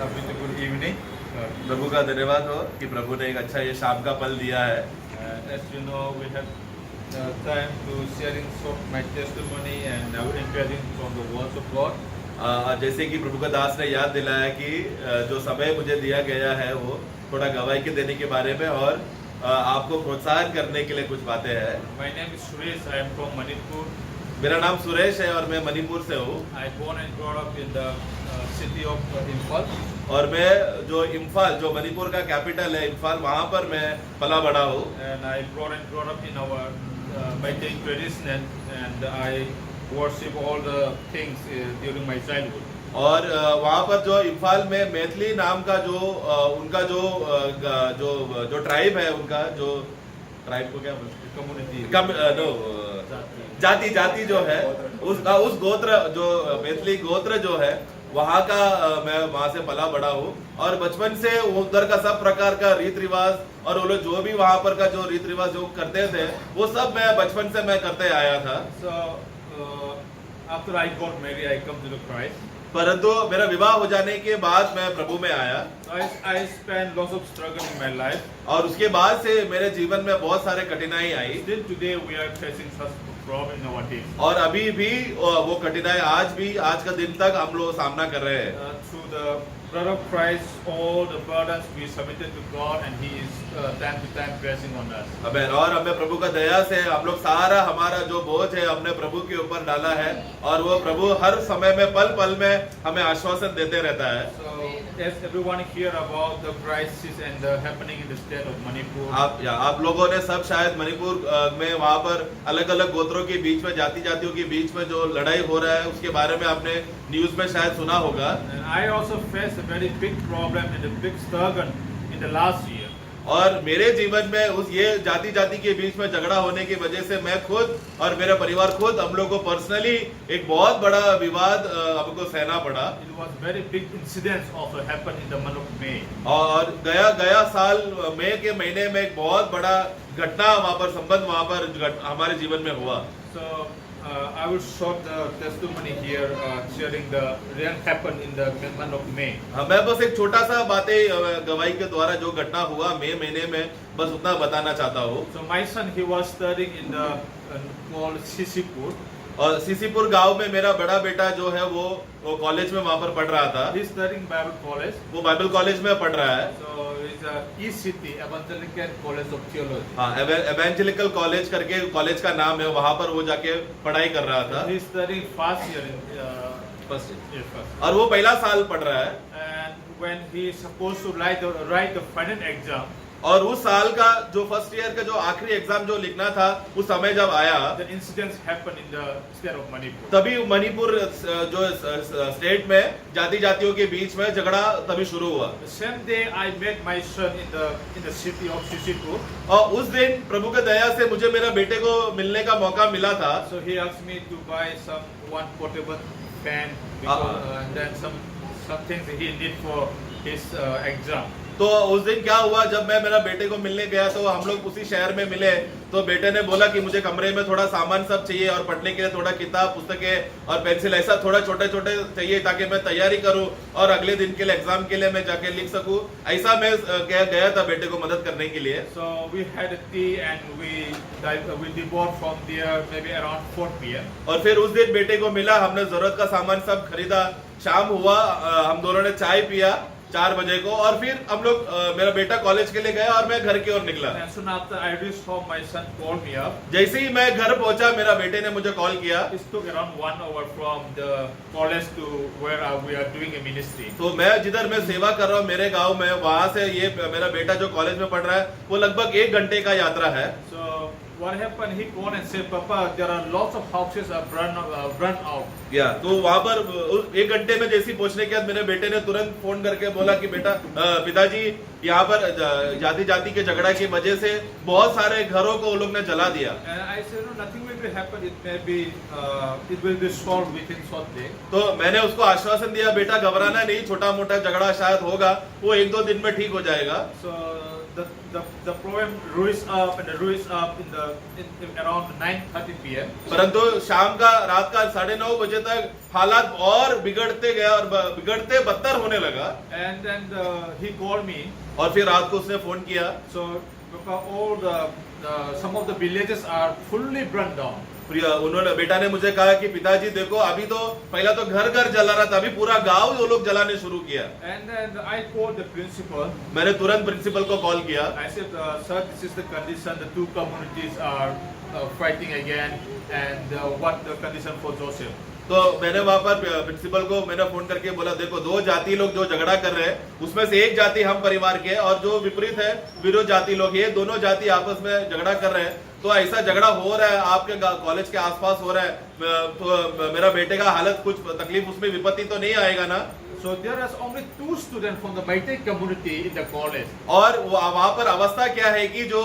Good evening. प्रभु का धन्यवाद हो कि प्रभु ने एक अच्छा ये शाम का पल दिया है। As you know, we have time to sharing my testimony and our encouraging from the words of God. जैसे कि प्रभु का दास ने याद दिलाया कि जो समय मुझे दिया गया है वो थोड़ा गवाही के देने के बारे में और आपको प्रोत्साहन करने के लिए कुछ बातें हैं। My name is Suresh. I am from Manipur. मेरा नाम सुरेश है और मैं मणिपुर से हूँ। I born and brought up in the city of Imphal. और मैं जो इम्फाल जो मणिपुर का कैपिटल है इम्फाल वहाँ पर मैं पला बड़ा हूँ। And I born and brought up in our Meitei tradition and I worship all the things during my childhood. और वहाँ पर जो इम्फाल में मैथिली नाम का जो उनका जो जो जो ट्राइब है उनका जो ट्राइब को क्या Community. जाति जो है उस गोत्र जो मैथिली गोत्र जो है वहाँ का मैं वहाँ से पला बड़ा हूँ और बचपन से उधर का सब प्रकार का रीत रिवाज और वो लोग जो भी वहाँ पर का जो रीत रिवाज जो करते थे वो सब मैं बचपन से मैं करते आया था। So after I got married, I come to the Christ. परंतु मेरा विवाह हो जाने के बाद मैं प्रभु में आया। I spent lots of struggle in my life. और उसके बाद से मेरे जीवन में बहुत सारे कठिनाई आई। Still today we are facing such problem nowadays. और अभी भी वो कठिनाई आज का दिन तक हम लोग सामना कर रहे हैं। Through the blood of Christ, all the burdens we submitted to God, and He is time to time pressing on us. Amen. और हमें प्रभु का दया से हम लोग सारा हमारा जो बोझ है हमने प्रभु के ऊपर डाला है और वो प्रभु हर समय में पल पल में हमें आश्वासन देते रहता है। So as everyone hear about the crisis and the happening in the state of Manipur. आप लोगों ने सब शायद मणिपुर में वहाँ पर अलग अलग गोत्रों के बीच में जातियों के बीच में जो लड़ाई हो रहा है उसके बारे में आपने न्यूज में शायद सुना होगा। And I also faced a very big problem and a big struggle in the last year. और मेरे जीवन में उस ये जाति के बीच में झगड़ा होने की वजह से मैं खुद और मेरा परिवार खुद हम लोग को पर्सनली एक बहुत बड़ा विवाद हमको सहना पड़ा। It was very big incidents also happened in the month of May. और गया साल मई के महीने में एक बहुत बड़ा घटना वहाँ पर संबंध वहाँ पर हमारे जीवन में हुआ। So I will short the testimony here, sharing the real happened in the month of May. मैं बस एक छोटा सा बातें गवाही के द्वारा जो घटना हुआ मई महीने में बस उतना बताना चाहता हूँ। So my son, he was studying in the called Sisipur. और सीसीपुर गांव में मेरा बड़ा बेटा जो है वो कॉलेज में वहाँ पर पढ़ रहा था। He is studying Bible college. वो बाइबल कॉलेज में पढ़ रहा है। So it's a ECT, Evangelical College of Theology. हाँ, एवेंजेलिकल कॉलेज करके कॉलेज का नाम है, वहाँ पर वो जाके पढ़ाई कर रहा था। He is studying first year in first yes, first. और वो पहला साल पढ़ रहा है। And when he is supposed to write the final exam. और उस साल का जो फर्स्ट ईयर का जो आखिरी एग्जाम जो लिखना था उस समय जब आया The incidents happened in the state of Manipur. तभी मणिपुर जो स्टेट में जातियों के बीच में झगड़ा तभी शुरू हुआ। The same day I met my son in the city of Sisipur. और उस दिन प्रभु के दया से मुझे मेरा बेटे को मिलने का मौका मिला था। So he asked me to buy one portable fan because, and then some things he need for his exam. तो उस दिन क्या हुआ जब मैं मेरा बेटे को मिलने गया तो हम लोग उसी शहर में मिले तो बेटे ने बोला कि मुझे कमरे में थोड़ा सामान सब चाहिए और पढ़ने के लिए थोड़ा किताब पुस्तकें और पेंसिल ऐसा थोड़ा छोटे चाहिए ताकि मैं तैयारी करूं और अगले दिन के लिए एग्जाम के लिए मैं जाके लिख सकूं। ऐसा मैं गया था बेटे को मदद करने के लिए। So we had a tea and we departed from there maybe around 4 p.m. और फिर उस दिन बेटे को मिला, हमने जरूरत का सामान सब खरीदा, शाम हुआ, हम दोनों ने चाय पिया 4 बजे को और फिर हम लोग मेरा बेटा कॉलेज के लिए गया और मैं घर की ओर निकला। And soon after I reached home, my son called me up. जैसे ही मैं घर पहुंचा मेरा बेटे ने मुझे कॉल किया। It took around 1 hour from the college to where we are doing a ministry. तो मैं जिधर मैं सेवा कर रहा हूँ मेरे गांव में वहां से ये मेरा बेटा जो कॉलेज में पढ़ रहा है वो लगभग 1 घंटे का यात्रा है। So what happened? He called and said, "Papa, there are lots of houses are run out." या तो वहां पर 1 घंटे में जैसी पहुंचने के बाद मेरे बेटे ने तुरंत फोन करके बोला कि बेटा पिताजी यहाँ पर जाति के झगड़ा की वजह से बहुत सारे घरों को वो लोग ने जला दिया। And I said, "No, nothing will happen. It will be solved within short day." तो मैंने उसको आश्वासन दिया बेटा घबराना नहीं, छोटा मोटा झगड़ा शायद होगा वो 1-2 दिन में ठीक हो जाएगा। So the problem rose up in the around 9:30 p.m. परंतु शाम का रात का 9:30 बजे तक हालात और बिगड़ते गया और बिगड़ते बदतर होने लगा। And then he called me. और फिर रात को उसने फोन किया। So because all some of the villages are fully burned down. उन्होंने बेटा ने मुझे कहा कि पिताजी देखो अभी तो पहला तो घर घर जला रहा था, अभी पूरा गांव वो लोग जलाने शुरू किया। And then I called the principal. मैंने तुरंत प्रिंसिपल को कॉल किया। I said, sir, this is the condition. The two communities are fighting again, and what the condition for Joseph? तो मैंने वहां पर प्रिंसिपल को मैंने फोन करके बोला देखो दो जाति लोग जो झगड़ा कर रहे हैं उसमें से एक जाति हम परिवार के और जो विपरीत है विरोध जाति लोग, ये दोनों जाति आपस में झगड़ा कर रहे हैं। तो ऐसा झगड़ा हो रहा है आपके कॉलेज के आसपास हो रहा है, तो मेरा बेटे का हालत कुछ तकलीफ उसमें विपत्ति तो नहीं आएगा ना। So there is only 2 students from the Meitei community in the college. और वहां पर अवस्था क्या है कि जो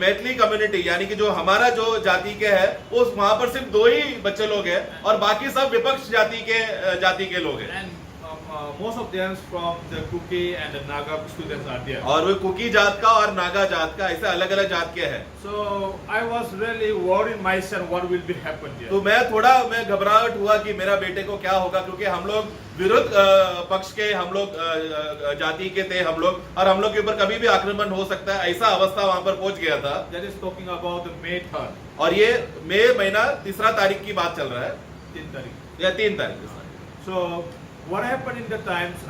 मैथिली कम्युनिटी यानी कि जो हमारा जो जाति के है उस वहां पर सिर्फ 2 ही बच्चे लोग हैं और बाकी सब विपक्ष जाति के लोग हैं। And most of them from the Kuki and the Naga students are there. और वो कुकी जात का और नागा जात का ऐसे अलग अलग जात के हैं। So I was really worried myself what will be happen there. तो मैं घबराहट हुआ कि मेरा बेटे को क्या होगा, क्योंकि हम लोग विरुद्ध पक्ष के हम लोग जाति के थे हम लोग, और हम लोग के ऊपर कभी भी आक्रमण हो सकता है, ऐसा अवस्था वहां पर पहुंच गया था। That is talking about the May 3rd. और ये मई महीना 3 तारीख की बात चल रहा है 3 तारीख या 3 तारीख। So what happened in the times,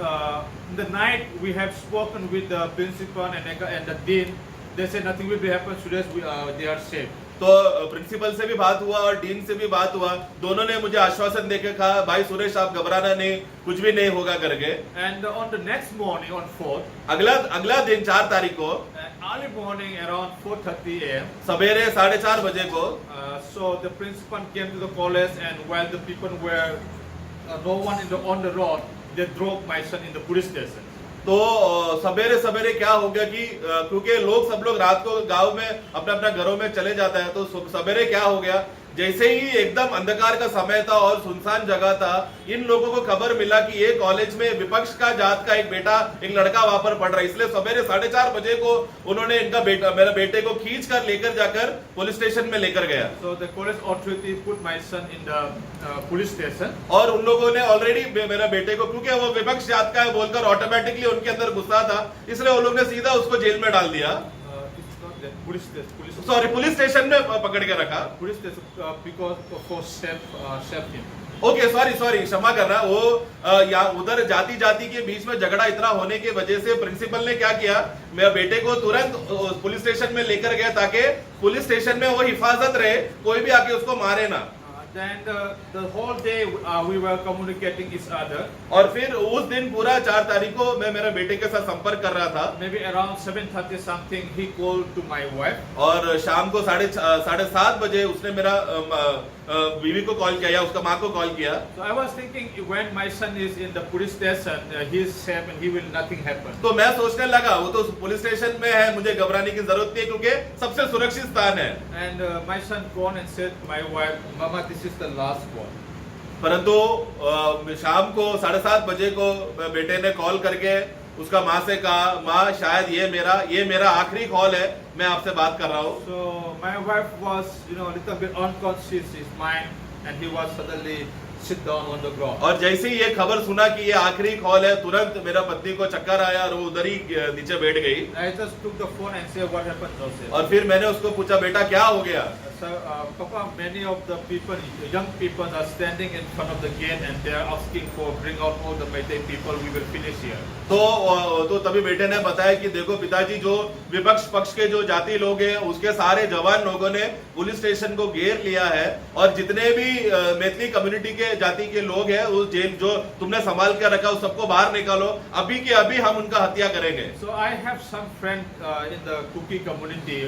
in the night we have spoken with the principal and the dean. They said nothing will be happen, students they are safe. तो प्रिंसिपल से भी बात हुआ और डीन से भी बात हुआ, दोनों ने मुझे आश्वासन देकर कहा भाई सुरेश आप घबराना नहीं, कुछ भी नहीं होगा करके। And on the next morning on 4th, अगला दिन 4 तारीख को early morning around 4:30 a.m. सवेरे 4:30 बजे को So the principal came to the college, and while the people were no one on the road, they drove my son in the police station. तो सवेरे क्या हो गया कि क्योंकि सब लोग रात को गांव में अपने अपने घरों में चले जाता है, तो सवेरे क्या हो गया, जैसे ही एकदम अंधकार का समय था और सुनसान जगह था, इन लोगों को खबर मिला कि ये कॉलेज में विपक्ष का जात का एक लड़का वहां पर पढ़ रहा है। इसलिए सवेरे 4:30 बजे को उन्होंने मेरे बेटे को खींच कर लेकर जाकर पुलिस स्टेशन में लेकर गया। So the college authority put my son in the police station. और उन लोगों ने ऑलरेडी मेरे बेटे को, क्योंकि वो विपक्ष जात का है बोलकर ऑटोमेटिकली उनके अंदर गुस्सा था, इसलिए वो लोग ने सीधा उसको जेल में डाल दिया। पुलिस स्टेशन में पकड़ के रखा। Police station because for safety. Okay sorry क्षमा करना, वो या उधर जाति के बीच में झगड़ा इतना होने की वजह से प्रिंसिपल ने क्या किया, मेरे बेटे को तुरंत पुलिस स्टेशन में लेकर गया ताकि पुलिस स्टेशन में वो हिफाजत रहे, कोई भी आके उसको मारे ना। Then the whole day we were communicating each other. और फिर उस दिन पूरा 4 तारीख को मैं मेरे बेटे के साथ संपर्क कर रहा था। Maybe around 7:30 something he called to my wife. और शाम को 7:30 बजे उसने मेरा बीवी को कॉल किया या उसका माँ को कॉल किया। So I was thinking when my son is in the police station, he is safe and he will nothing happen. तो मैं सोचने लगा वो तो पुलिस स्टेशन में है, मुझे घबराने की जरूरत नहीं है क्योंकि सबसे सुरक्षित स्थान है। And my son called and said to my wife, Mama, this is the last call. परंतु शाम को 7:30 बजे को बेटे ने कॉल करके उसका माँ से कहा, माँ शायद ये मेरा आखिरी कॉल है, मैं आपसे बात कर रहा हूँ। So my wife was, a little bit unconscious his mind, and he was suddenly sit down on the ground. और जैसे ही ये खबर सुना कि ये आखिरी कॉल है, तुरंत मेरा पत्नी को चक्कर आया और वो उधर ही नीचे बैठ गई। I just took the phone and said, what happened, Joseph? और फिर मैंने उसको पूछा, बेटा क्या हो गया? So, Papa, many of the people, young people are standing in front of the gate and they are asking for bring out all the Meitei people, we will finish here. तो तभी बेटे ने बताया कि देखो पिताजी, जो विपक्ष पक्ष के जो जाति लोग हैं उसके सारे जवान लोगों ने पुलिस स्टेशन को घेर लिया है और जितने भी मैथिली कम्युनिटी के जाति के लोग हैं उस जेल जो तुमने संभाल कर रखा उस सबको बाहर निकालो, अभी के अभी हम उनका हत्या करेंगे। So I have some friends in the Kuki community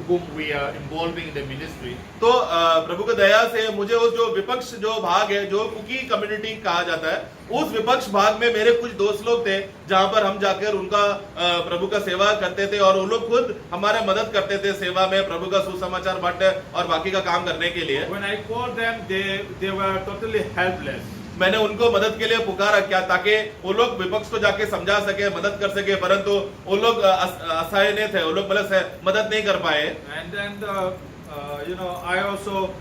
whom we are involving in the ministry. तो प्रभु की दया से मुझे उस जो विपक्ष जो भाग है जो कुकी कम्युनिटी कहा जाता है, उस विपक्ष भाग में मेरे कुछ दोस्त लोग थे जहां पर हम जाकर उनका प्रभु का सेवा करते थे और वो लोग खुद हमारे मदद करते थे सेवा में, प्रभु का सुसमाचार बांटने और बाकी का काम करने के लिए। When I called them, they were totally helpless. मैंने उनको मदद के लिए पुकारा क्या, ताकि वो लोग विपक्ष को जाके समझा सके, मदद कर सके, परंतु वो लोग असहाय थे, वो लोग मदद नहीं कर पाए। And then you know, I also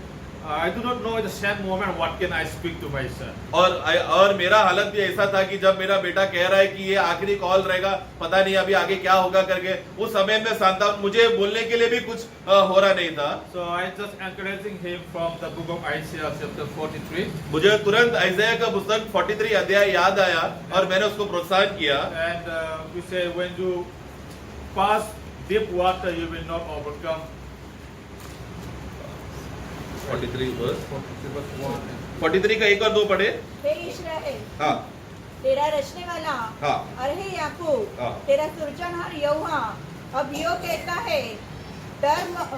I do not know at the same moment what can I speak to my son. और मेरा हालत भी ऐसा था कि जब मेरा बेटा कह रहा है कि ये आखिरी कॉल रहेगा, पता नहीं अभी आगे क्या होगा करके, उस समय में शांता मुझे बोलने के लिए भी कुछ हो रहा नहीं था. So I just encouraging him from the book of Isaiah chapter 43. मुझे तुरंत आइज़ाया का पुस्तक 43 अध्याय याद आया और मैंने उसको प्रोत्साहन किया. And we say when you pass deep water, you will not overcome. 43 verse 43 का 1 और 2 पढ़े. हे इस्राएल, हाँ तेरा रचने वाला, हाँ और हे याकूब, हाँ. तेरा सृजनहार यहोवा अब यो कहता है,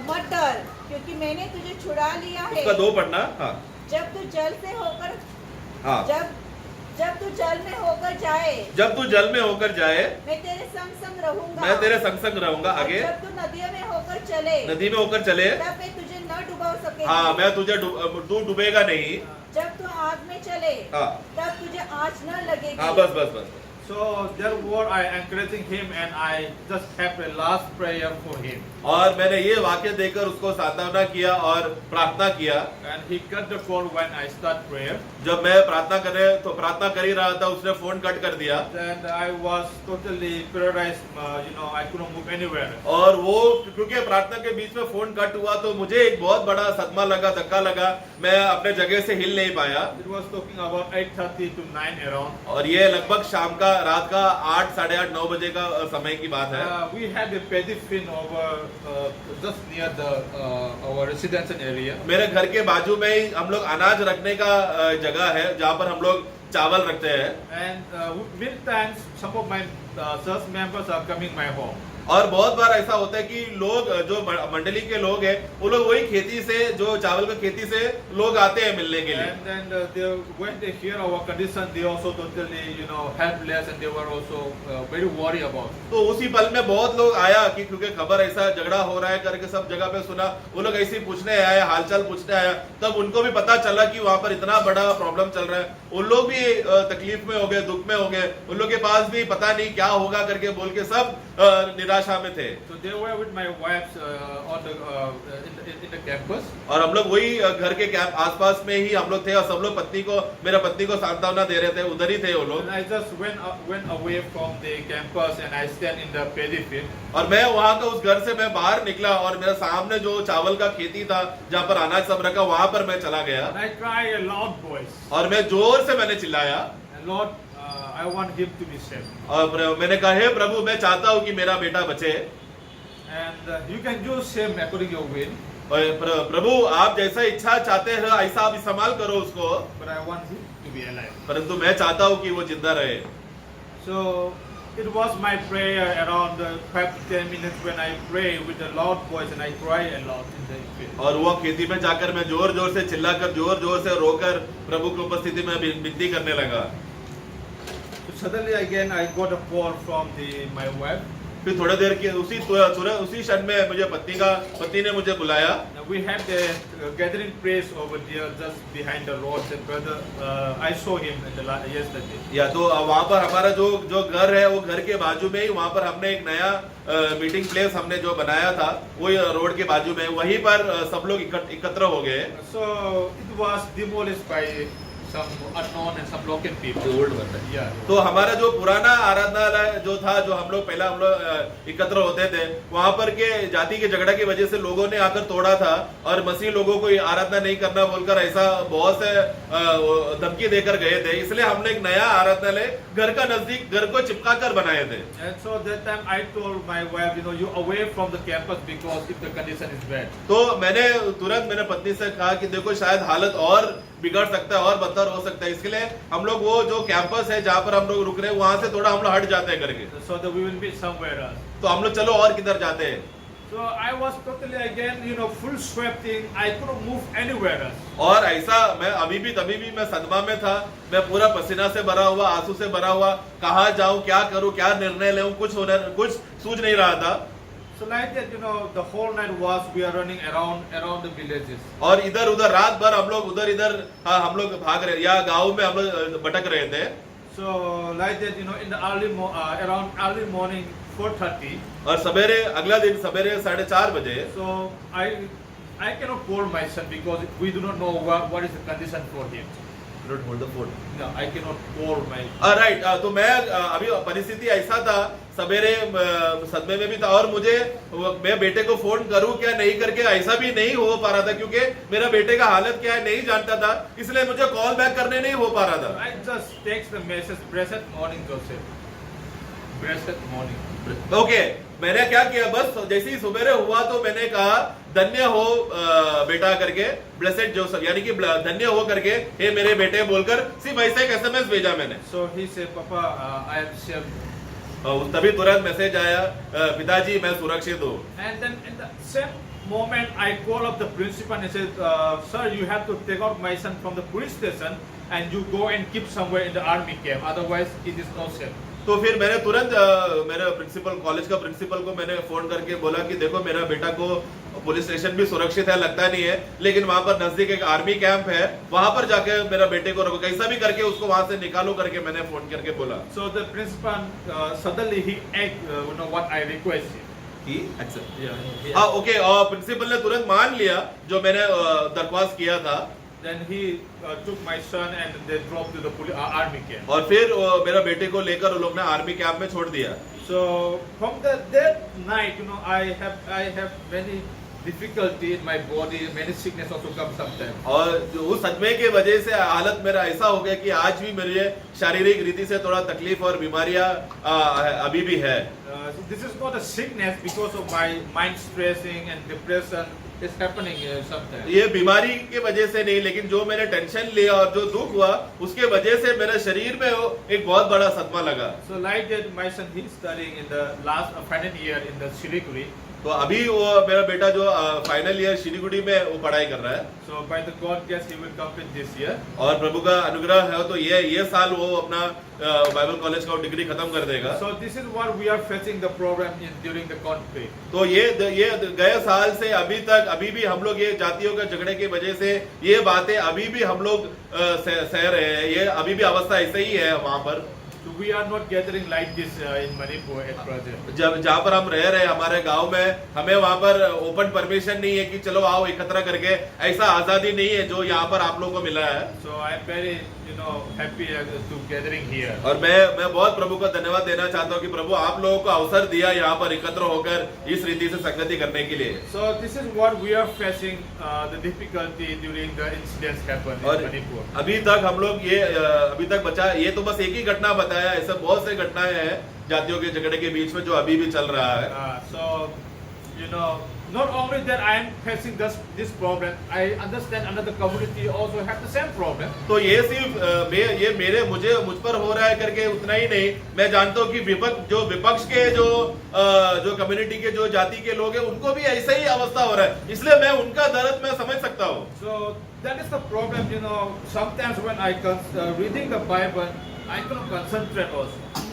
मत डर, क्योंकि मैंने तुझे छुड़ा लिया है. उसका 2 पढ़ना. हाँ जब तू जल से होकर हाँ. जब तू जल में होकर जाए, जब तू जल में होकर जाए, मैं तेरे संग संग रहूंगा. मैं तेरे संग संग रहूंगा. और आगे जब तू नदियों में होकर चले, नदी में होकर चले, तब मैं तुझे न डुबा सकेगा. हाँ मैं तुझे तू डूबेगा नहीं. जब तू आग में चले, हाँ तब तुझे आँच न लगेगी. हाँ बस बस बस. So therefore I encouraging him and I just have a last prayer for him. और मैंने ये वाक्य देकर उसको सांत्वना किया और प्रार्थना किया. And he cut the call when I start prayer. जब मैं प्रार्थना कर ही रहा था, उसने फोन कट कर दिया. Then I was totally paralyzed. You know, I couldn't move anywhere. और वो क्योंकि प्रार्थना के बीच में फोन कट हुआ तो मुझे एक बहुत बड़ा सदमा लगा, धक्का लगा. मैं अपने जगह से हिल नहीं पाया. It was talking about 8:30 to 9 around. और ये लगभग शाम का रात का 8, साढ़े 8, 9 बजे का समय की बात है. We had a paddy field over just near the our residential area. मेरे घर के बाजू में ही हम लोग अनाज रखने का जगह है जहाँ पर हम लोग चावल रखते हैं. And many times some of my church members are coming my home. और बहुत बार ऐसा होता है कि लोग जो मंडली के लोग हैं वो लोग वही खेती से, जो चावल का खेती से लोग आते हैं मिलने के लिए. And then they, when they hear our condition, they also totally, you know, helpless, and they were also very worried about. तो उसी पल में बहुत लोग आया कि क्योंकि खबर ऐसा झगड़ा हो रहा है करके सब जगह पे सुना, वो लोग ऐसे पूछने आए, हालचाल पूछने आया. तब उनको भी पता चला कि वहाँ पर इतना बड़ा प्रॉब्लम चल रहा है. उन लोग भी तकलीफ में हो गए, दुख में हो गए. उन लोग के पास भी पता नहीं क्या होगा करके बोल के सब निराशा में थे. So they were with my wife on the in the campus. और हम लोग वही घर के कैंप आसपास में ही हम लोग थे और सब लोग मेरा पत्नी को सांत्वना दे रहे थे. उधर ही थे वो लोग. And I just went away from the campus and I stand in the paddy field. और मैं वहाँ का उस घर से मैं बाहर निकला और मेरे सामने जो चावल का खेती था जहाँ पर अनाज सब रखा, वहाँ पर मैं चला गया. And I cried a loud voice. और मैं जोर से मैंने चिल्लाया. And Lord, I want him to be saved. और मैंने कहा, हे प्रभु, मैं चाहता हूँ कि मेरा बेटा बचे. And you can use him according to your will. और प्रभु आप जैसा इच्छा चाहते हैं ऐसा आप इस्तेमाल करो उसको. But I want him to be alive. परंतु मैं चाहता हूँ कि वो जिंदा रहे. So it was my prayer around 5 to 10 minutes when I pray with a loud voice and I cry a lot in the field. और वो खेती में जाकर मैं जोर जोर से चिल्लाकर, जोर जोर से रोकर प्रभु की उपस्थिति में विनती करने लगा. So suddenly again I got a call from my wife. फिर थोड़ी देर के उसी क्षण में मुझे पत्नी ने मुझे बुलाया. Now we had the gathering place over there just behind the road. And brother, I saw him yesterday. या तो वहाँ पर हमारा जो घर है वो घर के बाजू में ही वहाँ पर हमने एक नया मीटिंग प्लेस हमने जो बनाया था वो रोड के बाजू में, वहीं पर सब लोग एकत्र हो गए. So it was demolished by some unknown and some local people. Yeah. तो हमारा जो पुराना आराधनालय जो था, जो हम लोग एकत्र होते थे, वहाँ पर के जाति के झगड़ा की वजह से लोगों ने आकर तोड़ा था और मसीह लोगों को आराधना नहीं करना बोलकर ऐसा बहुत से धमकी देकर गए थे. इसलिए हमने एक नया आराधनालय घर का नजदीक, घर को चिपका कर बनाए थे. And so that time I told my wife, you away from the campus because if the condition is bad. तो मैंने तुरंत मेरे पत्नी से कहा कि देखो शायद हालत और बिगड़ सकता है और बदतर हो सकता है, इसके लिए हम लोग वो जो कैंपस है जहाँ पर हम लोग रुक रहे हैं वहां से थोड़ा हम लोग हट जाते हैं करके. So that we will be somewhere else. तो हम लोग चलो और किधर जाते हैं. So I was totally again, full sweating. I couldn't move anywhere else. और ऐसा मैं तभी भी मैं सदमा में था. मैं पूरा पसीना से भरा हुआ, आंसू से भरा हुआ, कहाँ जाऊँ, क्या करूँ, क्या निर्णय लूँ, कुछ सूझ नहीं रहा था. So like that, the whole night we are running around the villages. और इधर उधर रात भर हम लोग उधर इधर हम लोग भाग रहे, या गाँव में हम लोग भटक रहे थे. So like that, in the around early morning 4:30. और अगला दिन सवेरे 4:30 बजे. So I I cannot call my son because we do not know what is the condition for him. Don't hold the phone. No, I cannot call my. Right तो मैं अभी परिस्थिति ऐसा था, सवेरे सदमे में भी था और मुझे मैं बेटे को फोन करूं क्या नहीं करके ऐसा भी नहीं हो पा रहा था क्योंकि मेरा बेटे का हालत क्या है नहीं जानता था, इसलिए मुझे कॉल बैक करने नहीं हो पा रहा था. I just text the message, blessed morning, Joseph. Blessed morning. Okay मैंने क्या किया, बस जैसे ही सुबेरे हुआ तो मैंने कहा धन्य हो बेटा करके, ब्लेसेड जोसेफ यानी कि धन्य हो करके हे मेरे बेटे बोलकर सिर्फ ऐसा एक एसएमएस भेजा मैंने. So he said, Papa, I am safe. तभी तुरंत मैसेज आया, पिताजी मैं सुरक्षित हूँ. And then in the same moment, I call up the principal and said, Sir, you have to take out my son from the police station and you go and keep somewhere in the army camp. Otherwise, it is not safe. तो फिर मैंने तुरंत मेरे principal college का principal को मैंने phone करके बोला कि देखो मेरा बेटा को पुलिस स्टेशन भी सुरक्षित है लगता नहीं है, लेकिन वहां पर नजदीक एक आर्मी कैंप है, वहां पर जाके मेरा बेटे को रखो, कैसा भी करके उसको वहां से निकालो करके मैंने फोन करके बोला. So the principal suddenly he asked, what I requested. हाँ ओके, और प्रिंसिपल ने तुरंत मान लिया जो मैंने दरख्वास्त किया था. Then he took my son and they dropped to the army camp. और फिर मेरा बेटे को लेकर वो लोग ने आर्मी कैंप में छोड़ दिया. So from that night, I have many difficulty in my body, many sickness also come sometimes. और उस सदमे के वजह से हालत मेरा ऐसा हो गया कि आज भी मेरे शारीरिक रीति से थोड़ा तकलीफ और बीमारियां अभी भी है. This is not a sickness because of my mind stressing and depression is happening sometimes. ये बीमारी के वजह से नहीं, लेकिन जो मैंने टेंशन लिया और जो दुख हुआ उसके वजह से मेरे शरीर में एक बहुत बड़ा सदमा लगा. So like that, my son he is studying in the last final year in the Siliguri. तो अभी वो मेरा बेटा जो फाइनल ईयर शिलीगुड़ी में वो पढ़ाई कर रहा है. So by the God grace he will complete this year. और प्रभु का अनुग्रह है तो ये साल वो अपना बाइबल कॉलेज का डिग्री खत्म कर देगा. So this is what we are facing the problem during the conflict. तो ये गए साल से अभी भी हम लोग ये जातियों के झगड़े की वजह से ये बातें अभी भी हम लोग सह रहे हैं. ये अभी भी अवस्था ऐसे ही है वहाँ पर. So we are not gathering like this in Manipur at present. जहाँ पर हम रह रहे हैं हमारे गांव में, हमें वहाँ पर ओपन परमिशन नहीं है कि चलो आओ एकत्र करके, ऐसा आजादी नहीं है जो यहाँ पर आप लोगों को मिला है. So I am very happy to gathering here. और मैं बहुत प्रभु का धन्यवाद देना चाहता हूँ कि प्रभु आप लोगों को अवसर दिया यहाँ पर एकत्र होकर इस रीति से संगति करने के लिए. So this is what we are facing the difficulty during the incidents happen in और Manipur. अभी तक हम लोग अभी तक बचा, ये तो बस एक ही घटना बताया, ऐसे बहुत से घटनाएं हैं जातियों के झगड़े के बीच में जो अभी भी चल रहा है. So not only that I am facing this problem, I understand another community also have the same problem. तो ये सिर्फ मुझ पर हो रहा है करके उतना ही नहीं, मैं जानता हूँ कि विपक्ष के जो कम्युनिटी के जो जाति के लोग हैं उनको भी ऐसा ही अवस्था हो रहा है, इसलिए मैं उनका दर्द मैं समझ सकता हूँ. So that is the problem. Sometimes when I reading the Bible, I cannot concentrate also.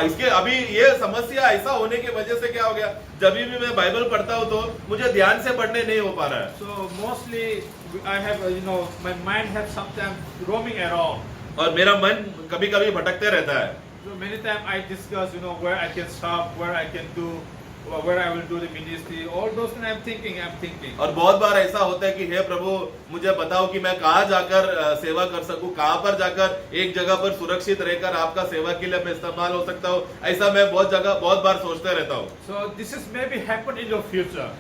इसके अभी ये समस्या ऐसा होने की वजह से क्या हो गया, जब भी मैं बाइबल पढ़ता हूँ तो मुझे ध्यान से पढ़ने नहीं हो पा रहा है. So mostly I have my mind has sometimes roaming around. और मेरा मन कभी कभी भटकते रहता है. So many times I discuss where I can serve, where I can do, where I will do the ministry, all those things I'm thinking. और बहुत बार ऐसा होता है कि हे प्रभु मुझे बताओ कि मैं कहाँ जाकर सेवा कर सकूं, कहाँ पर जाकर एक जगह पर सुरक्षित रहकर आपका सेवा के लिए मैं इस्तेमाल हो सकता हूँ. ऐसा मैं बहुत बार सोचते रहता हूँ. So this is maybe happen in your future.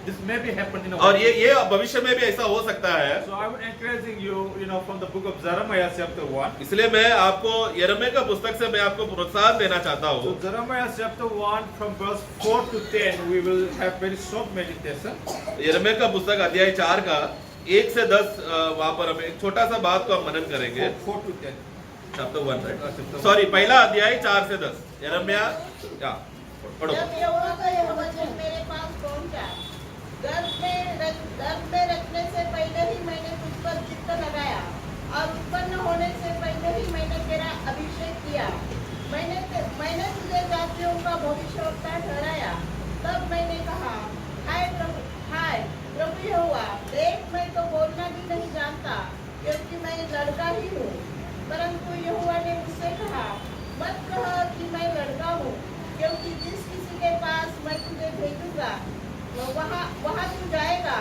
This may be happen in और ये भविष्य में भी ऐसा हो सकता है. So I am encouraging you, from the book of Jeremiah chapter 1. इसलिए मैं आपको यिर्मयाह का पुस्तक से मैं आपको प्रोत्साहन देना चाहता हूँ. So Jeremiah chapter 1 from verse 4 to 10 we will have very short meditation. यिर्मयाह का पुस्तक अध्याय 4 का 1 से 10 वहाँ पर हम एक छोटा सा बात को हम मनन करेंगे. 4 to 10. चैप्टर 1 राइट, सॉरी पहला अध्याय 4 से 10 यिर्मयाह पढ़ो. जब यहोवा का यह वचन मेरे पास पहुंचा, गर्भ में रखने से पहले ही मैंने तुझ पर चित्त लगाया और उत्पन्न होने से पहले ही मैंने तेरा अभिषेक किया. मैंने तुझे जातियों का भविष्यवक्ता ठहराया. तब मैंने कहा, हाय प्रभु यहोवा, देख मैं तो बोलना भी नहीं जानता क्योंकि मैं लड़का ही हूँ. परंतु यहोवा ने मुझसे कहा, मत कह कि मैं लड़का हूँ, क्योंकि जिस किसी के पास मैं तुझे भेजूंगा वहाँ तू जाएगा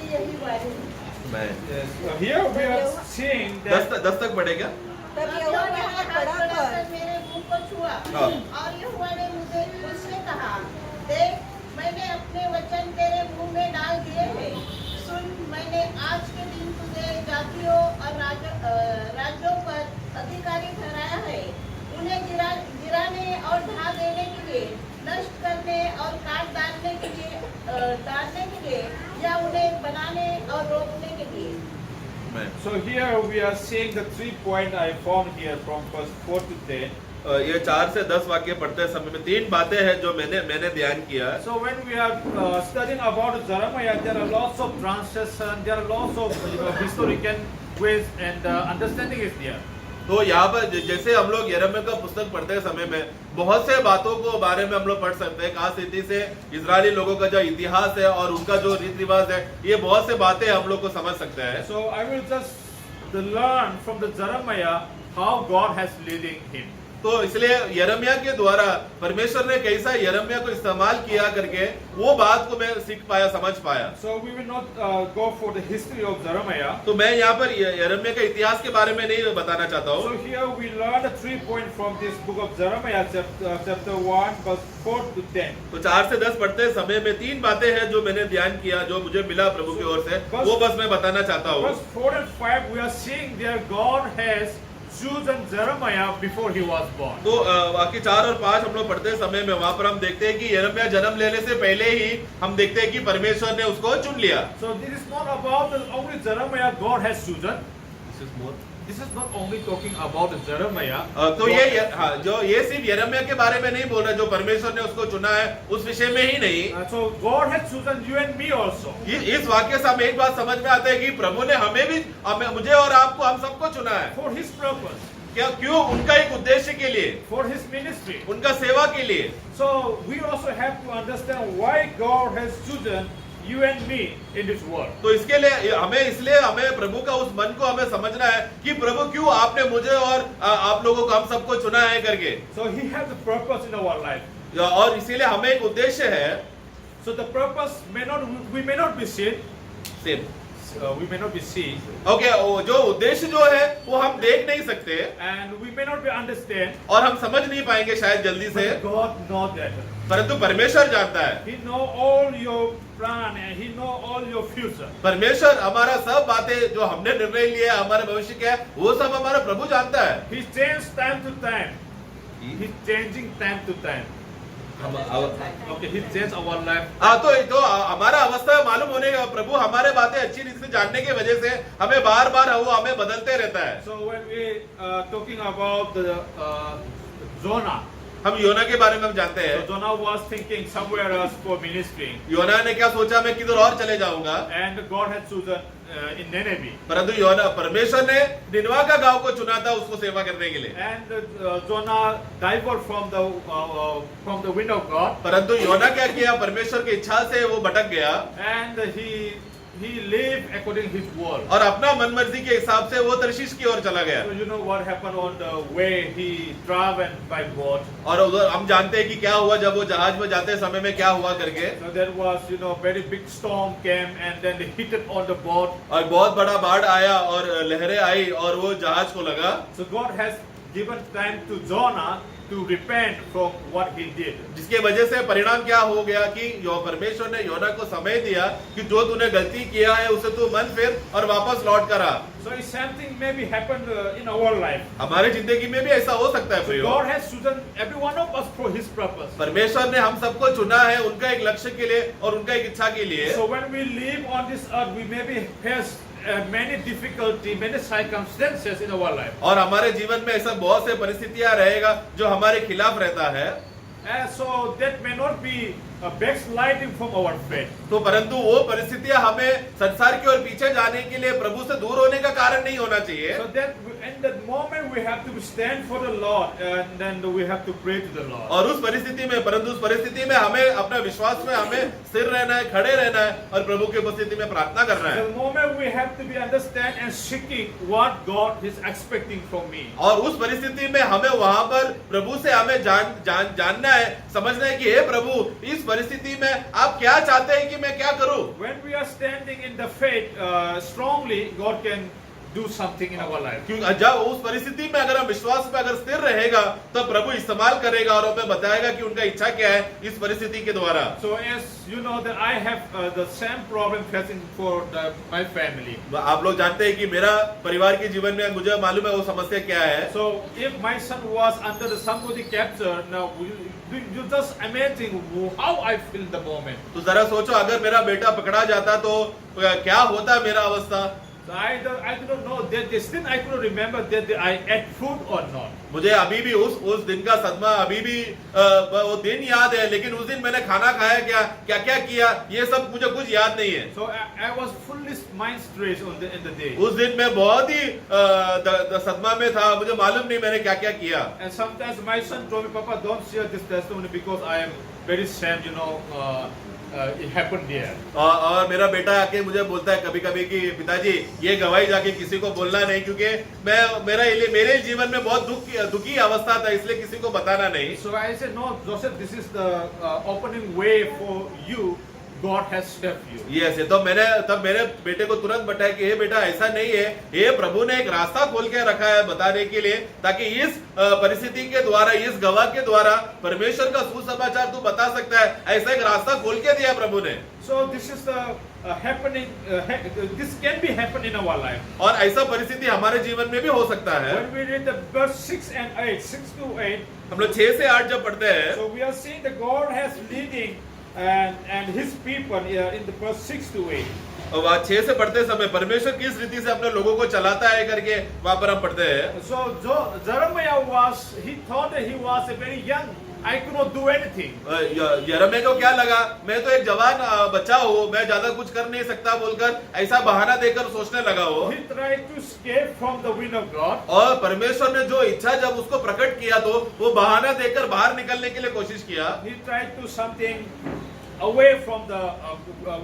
की यही वाणी है। मैं Yes. Here we are seeing that 10 तक बढ़े क्या? तब तब यहोवा यहोवा ने ने हाथ हाथ बढ़ाकर बढ़ाकर मेरे मुंह को छुआ हाँ। और यहोवा ने मुझसे कहा, देख, मैंने अपने वचन तेरे मुंह में डाल दिए हैं। सुन, मैंने आज के दिन तुझे जातियों और राज्यों पर अधिकारी ठहराया है, उन्हें गिराने और ढा देने के लिए, नष्ट करने और काट डालने के लिए या उन्हें बनाने और रोकने के लिए। मैं so here we are seeing the 3 point I found here from verse 4 to 10. ये 4 से 10 वाक्य पढ़ते समय में 3 बातें हैं जो मैंने ध्यान किया। So when we are studying about Jeremiah, there are lots of translation, there are lots of historical ways and understanding is there. तो यहाँ पर जैसे हम लोग यिर्मयाह का पुस्तक पढ़ते समय में बहुत से बातों को बारे में हम लोग पढ़ सकते हैं, खास रीति से इजरायली लोगों का जो इतिहास है और उनका जो रीति रिवाज है, ये बहुत से बातें हम लोग को समझ सकते हैं। So I will just learn from the Jeremiah how God has leading him. तो इसलिए यिर्मयाह के द्वारा परमेश्वर ने कैसा यिर्मयाह को इस्तेमाल किया करके वो बात को मैं सीख पाया, समझ पाया। So we will not go for the history of Jeremiah. तो मैं यहाँ पर यिर्मयाह के इतिहास के बारे में नहीं बताना चाहता हूँ। So here we learn the 3 points from this book of Jeremiah, chapter 1, verse 4 to 10. तो 4 से 10 पढ़ते समय में 3 बातें हैं जो मैंने ध्यान किया, जो मुझे मिला प्रभु की ओर से, वो बस मैं बताना चाहता हूँ। Verse 4 and 5 we are seeing there God has chosen Jeremiah before he was born. तो बाकी 4 और 5 हम लोग पढ़ते समय में वहाँ पर हम देखते हैं कि यिर्मयाह जन्म लेने से पहले ही हम देखते हैं कि परमेश्वर ने उसको चुन लिया। So this is not about only Jeremiah God has chosen. This is not only talking about Jeremiah. तो ये सिर्फ यिर्मयाह के बारे में नहीं बोल रहा, जो परमेश्वर ने उसको चुना है उस विषय में ही नहीं। So God has chosen you and me also. इस वाक्य से हमें एक बात समझ में आता है कि प्रभु ने मुझे और आपको, हम सबको चुना है। For his purpose. क्यों? उनका एक उद्देश्य के लिए, For his ministry. उनका सेवा के लिए। So we also have to understand why God has chosen you and me in this world. तो इसके लिए हमें प्रभु का उस मन को हमें समझना है कि प्रभु क्यों आपने मुझे और आप लोगों को, हम सबको चुना है करके। So he has a purpose in our life. और इसीलिए हमें एक उद्देश्य है। So the purpose we may not be seen. Same We may not be seen. Okay, जो उद्देश्य जो है वो हम देख नहीं सकते And we may not be understand. और हम समझ नहीं पाएंगे शायद जल्दी से, But God knows that. परंतु परमेश्वर जानता है। He know all your plan and he know all your future. परमेश्वर हमारा सब बातें जो हमने निर्णय लिया, हमारे भविष्य क्या है, वो सब हमारा प्रभु जानता है। He changes time to time. He's changing time to time. Okay, he changes our life. तो हमारा अवस्था मालूम होने का, प्रभु हमारे बातें अच्छी रीति से जानने की वजह से हमें बार बार वो हमें बदलते रहता है। So when we talking about the Jonah. हम योना के बारे में हम जानते हैं। So Jonah was thinking somewhere else for ministry. योना ने क्या सोचा, मैं किधर और चले जाऊंगा, And God had chosen in Nineveh. परंतु परमेश्वर ने निनवा का गांव को चुना था उसको सेवा करने के लिए। And Jonah diverted from the will of God. परंतु योना क्या किया, परमेश्वर की इच्छा से वो भटक गया And he lived according to his word. और अपना मन मर्जी के हिसाब से वो तर्शीश की ओर चला गया। So you know what happened on the way he traveled by boat. और उधर हम जानते हैं कि क्या हुआ जब वो जहाज में जाते समय में क्या हुआ करके। So there was very big storm came and then they hit it on the boat. और बहुत बड़ा बाढ़ आया और लहरें आई और वो जहाज को लगा। So God has given time to Jonah to repent from what he did. जिसके वजह से परिणाम क्या हो गया कि परमेश्वर ने योना को समय दिया कि जो तूने गलती किया है उसे तू मन फिर और वापस लौट कर आ। So something maybe happened in our life. हमारी जिंदगी में भी ऐसा हो सकता है So प्रियो। God has chosen every one of us for his purpose. परमेश्वर ने हम सबको चुना है उनका एक लक्ष्य के लिए और उनका एक इच्छा के लिए। So when we live on this earth, we maybe face many difficulty, many circumstances in our life. और हमारे जीवन में ऐसा बहुत से परिस्थितियां रहेगा जो हमारे खिलाफ रहता है। So that may not be a backsliding from our faith. तो परंतु वो परिस्थितियां हमें संसार की ओर पीछे जाने के लिए, प्रभु से दूर होने का कारण नहीं होना चाहिए। So that in in that moment we have to stand for the Lord, and then we have to pray to the Lord. और उस परिस्थिति में, परंतु उस परिस्थिति में हमें अपना विश्वास में हमें स्थिर रहना है, खड़े रहना है और प्रभु की उपस्थिति में प्रार्थना करना है। The moment we have to be understand and seeking what God is expecting from me. और उस परिस्थिति में हमें वहां पर प्रभु से हमें जानना है, समझना है कि हे प्रभु, इस परिस्थिति में आप क्या चाहते हैं कि मैं क्या करूं। When we are standing in the faith strongly, God can do something in our life. क्योंकि जब उस परिस्थिति में अगर हम विश्वास में अगर स्थिर रहेगा तो प्रभु इस्तेमाल करेगा और हमें बताएगा कि उनका इच्छा क्या है इस परिस्थिति के द्वारा। So as you know that I have the same problem facing for my family. आप लोग जानते हैं कि मेरा परिवार के जीवन में मुझे मालूम है वो समस्या क्या है। So if my son was under the somebody capture, now you just imagine how I feel the moment. तो जरा सोचो अगर मेरा बेटा पकड़ा जाता तो क्या होता मेरा अवस्था। So I do not know that still I couldn't remember that I ate food or not. मुझे अभी भी उस दिन का सदमा अभी भी वो दिन याद है, लेकिन उस दिन मैंने खाना खाया क्या क्या किया ये सब मुझे कुछ याद नहीं है। So I was fully mind stressed in the day. उस दिन मैं बहुत ही सदमा में था, मुझे मालूम नहीं मैंने क्या क्या किया। And sometimes my son told me, Papa, don't share this testimony because I am very sad, it happened there. और मेरा बेटा आके मुझे बोलता है कभी कभी कि पिताजी ये गवाही जाके किसी को बोलना नहीं, क्योंकि मेरे जीवन में बहुत दुखी अवस्था था, इसलिए किसी को बताना नहीं। So I said, no, Joseph, this is the opening way for you. God has saved you. Yes, तो मैंने तब मेरे बेटे को तुरंत बताया कि हे बेटा ऐसा नहीं है, ये प्रभु ने एक रास्ता खोल के रखा है बताने के लिए, ताकि इस परिस्थिति के द्वारा, इस गवाह के द्वारा परमेश्वर का सुसमाचार तू बता सकता है, ऐसा एक रास्ता खोल के दिया प्रभु ने। So this is the happening. This can be happen in our life. और ऐसा परिस्थिति हमारे जीवन में भी हो सकता है। When we read the verse 6 and 8, 6 to 8, हम लोग 6 से 8 जब पढ़ते हैं, so we are seeing that God has leading and His people in the verse 6 to 8. और वहाँ 6 से पढ़ते समय परमेश्वर किस रीति से अपने लोगों को चलाता है करके वहाँ पर हम पढ़ते हैं। So Jeremiah he thought that he was a very young. I could not do anything. यिर्मयाह को क्या लगा, मैं तो एक जवान बच्चा हूँ, मैं ज्यादा कुछ कर नहीं सकता बोलकर ऐसा बहाना देकर सोचने लगा वो। He tried to escape from the will of God. और परमेश्वर ने जो इच्छा जब उसको प्रकट किया तो वो बहाना देकर बाहर निकलने के लिए कोशिश किया। He tried to something away from the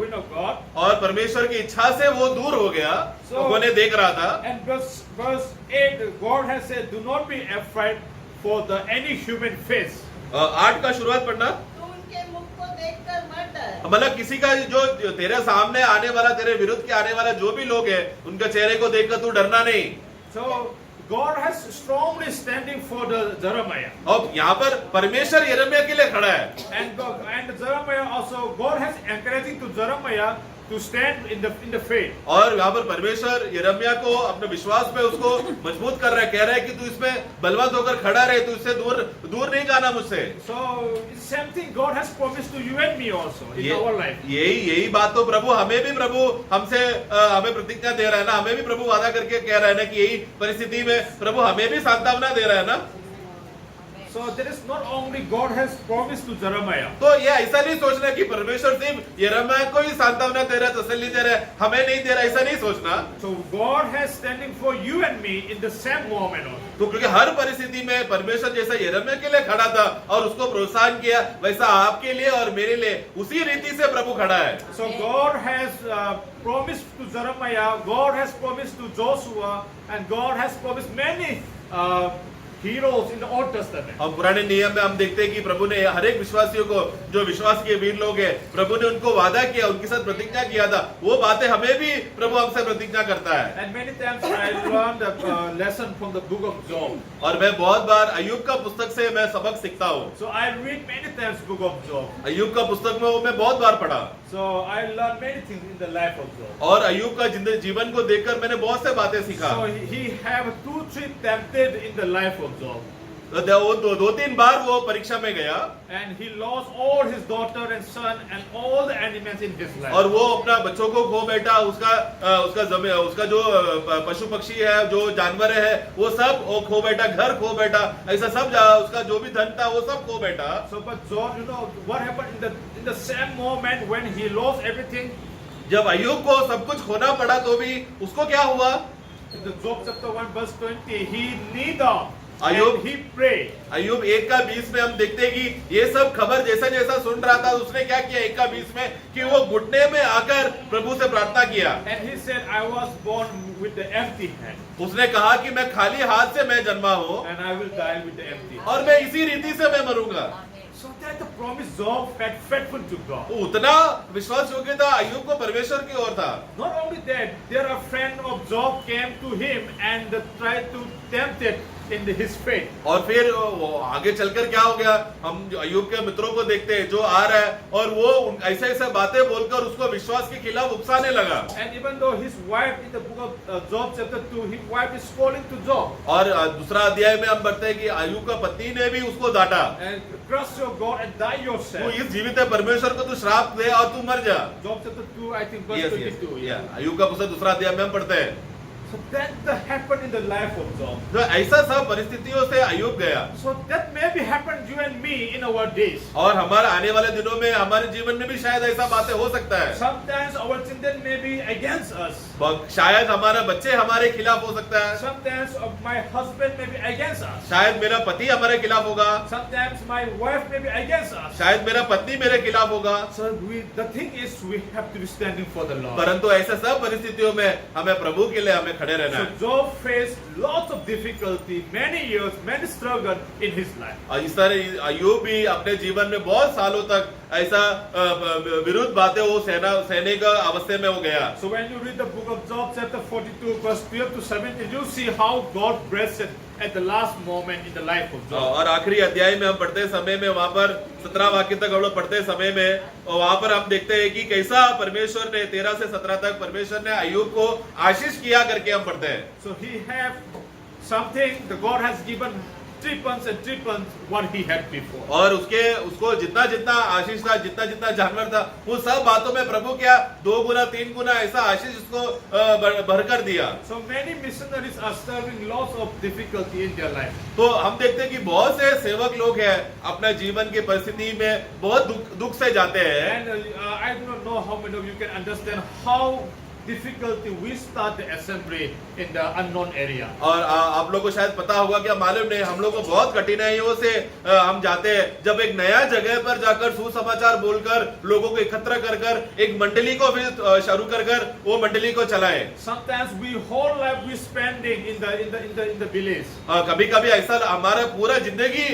will of God. और परमेश्वर की इच्छा से वो दूर हो गया, उन्हें देख रहा था। And verse 8, God has said, do not be afraid for any human face. 8 का शुरुआत पढ़ना। तू उनके मुख को देखकर मत डर। मतलब किसी का जो तेरे सामने आने वाला, तेरे विरुद्ध के आने वाला जो भी लोग है, उनका चेहरे को देखकर तू डरना नहीं। So God has strongly standing for the Jeremiah. अब यहाँ पर परमेश्वर यिर्मयाह के लिए खड़ा है। And Jeremiah also, God has encouraging to Jeremiah to stand in the faith. और यहाँ पर परमेश्वर यिर्मयाह को अपने विश्वास में उसको मजबूत कर रहा है, कह रहा है कि तू इसमें बलवंत होकर खड़ा रहे, तू इससे दूर नहीं जाना मुझसे। So same thing God has promised to you and me also in our life. यही बात तो प्रभु हमें भी प्रभु हमसे हमें प्रतिज्ञा दे रहा है ना, हमें भी प्रभु वादा करके कह रहा है ना कि यही परिस्थिति में प्रभु हमें भी सांत्वना दे रहा है ना। So there is not only God has promised to Jeremiah. तो ये ऐसा नहीं सोचना कि परमेश्वर सिर्फ यिर्मयाह को ही सांत्वना दे रहा है, तसल्ली दे रहा है, हमें नहीं दे रहा, ऐसा नहीं सोचना। So God has standing for you and me in the same moment also. तो क्योंकि हर परिस्थिति में परमेश्वर जैसा यिर्मयाह के लिए खड़ा था और उसको प्रोत्साहन किया, वैसा आपके लिए और मेरे लिए उसी रीति से प्रभु खड़ा है। So God has promised to Jeremiah, God has promised to Joshua, and God has promised many heroes in the Old Testament. हम पुराने नियम में हम देखते हैं कि प्रभु ने हर एक विश्वासियों को, जो विश्वास के वीर लोग हैं, प्रभु ने उनको वादा किया, उनके साथ प्रतिज्ञा किया था, वो बातें हमें भी प्रभु हमसे प्रतिज्ञा करता है। And many times I learned a lesson from the book of Job. और मैं बहुत बार अय्यूब का पुस्तक से मैं सबक सीखता हूँ। So I read many times book of Job. अय्यूब का पुस्तक में वो मैं बहुत बार पढ़ा। So I learned many things in the life of Job. और अय्यूब का जीवन को देखकर मैंने बहुत से बातें सीखा। So he have 2-3 tempted in the life of Job. दो तीन बार वो परीक्षा में गया। And he lost all his daughter and son and all the animals in his life. और वो अपना बच्चों को खो बैठा, उसका जो पशु पक्षी है, जो जानवर है, वो सब वो खो बैठा, घर खो बैठा, ऐसा सब उसका जो भी धन था वो सब खो बैठा। So but Job, what happened in the same moment when he lost everything? जब अय्यूब को सब कुछ खोना पड़ा तो भी उसको क्या हुआ? In the Job chapter 1 verse 20, he kneel down Ayub- and he prayed. अय्यूब 1:20 में हम देखते हैं कि ये सब खबर जैसा जैसा सुन रहा था उसने क्या किया 1:20 में कि वो घुटने में आकर प्रभु से प्रार्थना किया। And he said, I was born with the empty hand, उसने कहा कि मैं खाली हाथ से मैं जन्मा हूँ and I will die with the empty hand. और मैं इसी रीति से मैं मरूंगा। So that the promise Job had faithful to God. वो उतना विश्वास योग्य था अय्यूब को परमेश्वर की ओर था। Not only that, there are friends of Job came to him and tried to tempt it in his faith. और फिर वो आगे चलकर क्या हो गया, हम जो अय्यूब के मित्रों को देखते हैं जो आ रहा है और वो ऐसे ऐसे बातें बोलकर उसको विश्वास के खिलाफ उकसाने लगा। And even though his wife in the book of Job chapter 2, his wife is calling to Job और दूसरा अध्याय में हम पढ़ते हैं कि अय्यूब का पत्नी ने भी उसको डांटा, and curse your God and die तू yourself. इस जीवित परमेश्वर को तू श्राप दे और तू मर जा। Job chapter 2, I think verse Yes, 22. yes. अय्यूब का पुस्तक दूसरा अध्याय में हम पढ़ते हैं। So that happened in the life of Job. तो ऐसा सब परिस्थितियों से अय्यूब गया So that maybe happened you and me in our days. और हमारे आने वाले दिनों में हमारे जीवन में भी शायद ऐसा बातें हो सकता है। Sometimes our children may be against us. शायद हमारा बच्चे हमारे खिलाफ हो सकता है, Sometimes my husband may be against us. शायद मेरा पति हमारे खिलाफ होगा, Sometimes my wife may be against us. शायद मेरा पत्नी मेरे खिलाफ होगा। So the thing is we have to be standing for the Lord. परंतु ऐसे सब परिस्थितियों में हमें प्रभु के लिए हमें खड़े रहना So है। Job faced lots of difficulty, many years, many struggle in his life. और इस तरह अय्यूब भी अपने जीवन में बहुत सालों तक ऐसा विरुद्ध बातें वो सहने का अवस्था में हो गया। So when you read the book of Job chapter 42 verse 12 to 17, you see how God blessed at the last moment in the life of Job. और आखिरी अध्याय में हम पढ़ते समय में वहां पर 17 वाक्य तक हम लोग पढ़ते समय में वहां पर हम देखते हैं कि कैसा परमेश्वर ने 13 से 17 तक परमेश्वर ने अय्यूब को आशीष किया करके हम पढ़ते हैं। So he have something, the God has given triples and triples what he had before. और उसको जितना जितना आशीष था, जितना जितना जानवर था, वो सब बातों में प्रभु क्या 2 गुना 3 गुना ऐसा आशीष उसको भरकर दिया। So many missionaries are serving lots of difficulty in their life. तो हम देखते हैं कि बहुत से सेवक लोग हैं अपने जीवन की परिस्थिति में बहुत दुख से जाते हैं। And I do not know how many of you can understand how difficulty we start the assembly in the unknown area. और आप लोग को शायद पता होगा कि मालूम नहीं, हम लोग को बहुत कठिनाइयों से हम जाते हैं जब एक नया जगह पर जाकर सुसमाचार बोलकर लोगों को एकत्र कर कर एक मंडली को भी शुरू कर कर वो मंडली को चलाए। Sometimes we whole life we spending in the village. कभी कभी ऐसा हमारा पूरा जिंदगी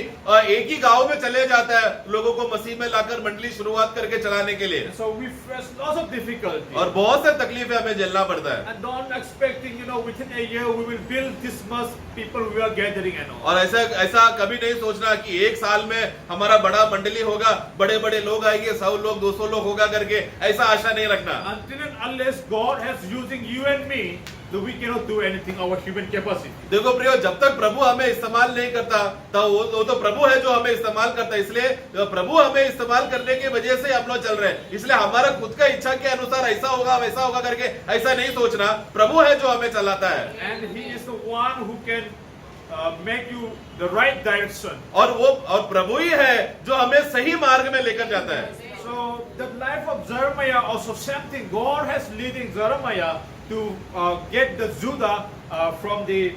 एक ही गांव में चले जाता है लोगों को मसीह में लाकर मंडली शुरुआत करके चलाने के लिए। So we face lots of difficulty. और बहुत से तकलीफें हमें झेलना पड़ता है। And don't expecting, within a year we will build this much people we are gathering and all. और ऐसा कभी नहीं सोचना कि एक साल में हमारा बड़ा मंडली होगा, बड़े बड़े लोग आएंगे, 100 लोग 200 लोग होगा करके ऐसा आशा नहीं रखना। Until and unless God has using you and me, so we cannot do anything our human capacity. देखो प्रियो, जब तक प्रभु हमें इस्तेमाल नहीं करता तो वो तो प्रभु है जो हमें इस्तेमाल करता है। इसलिए प्रभु हमें इस्तेमाल करने की वजह से हम लोग चल रहे हैं। इसलिए हमारा खुद का इच्छा के अनुसार ऐसा होगा वैसा होगा करके ऐसा नहीं सोचना, प्रभु है जो हमें चलाता है। And he is the one who can make you the right direction. और प्रभु ही है जो हमें सही मार्ग में लेकर जाता है। So the life of Jeremiah also something. God has leading Jeremiah to get the Judah from the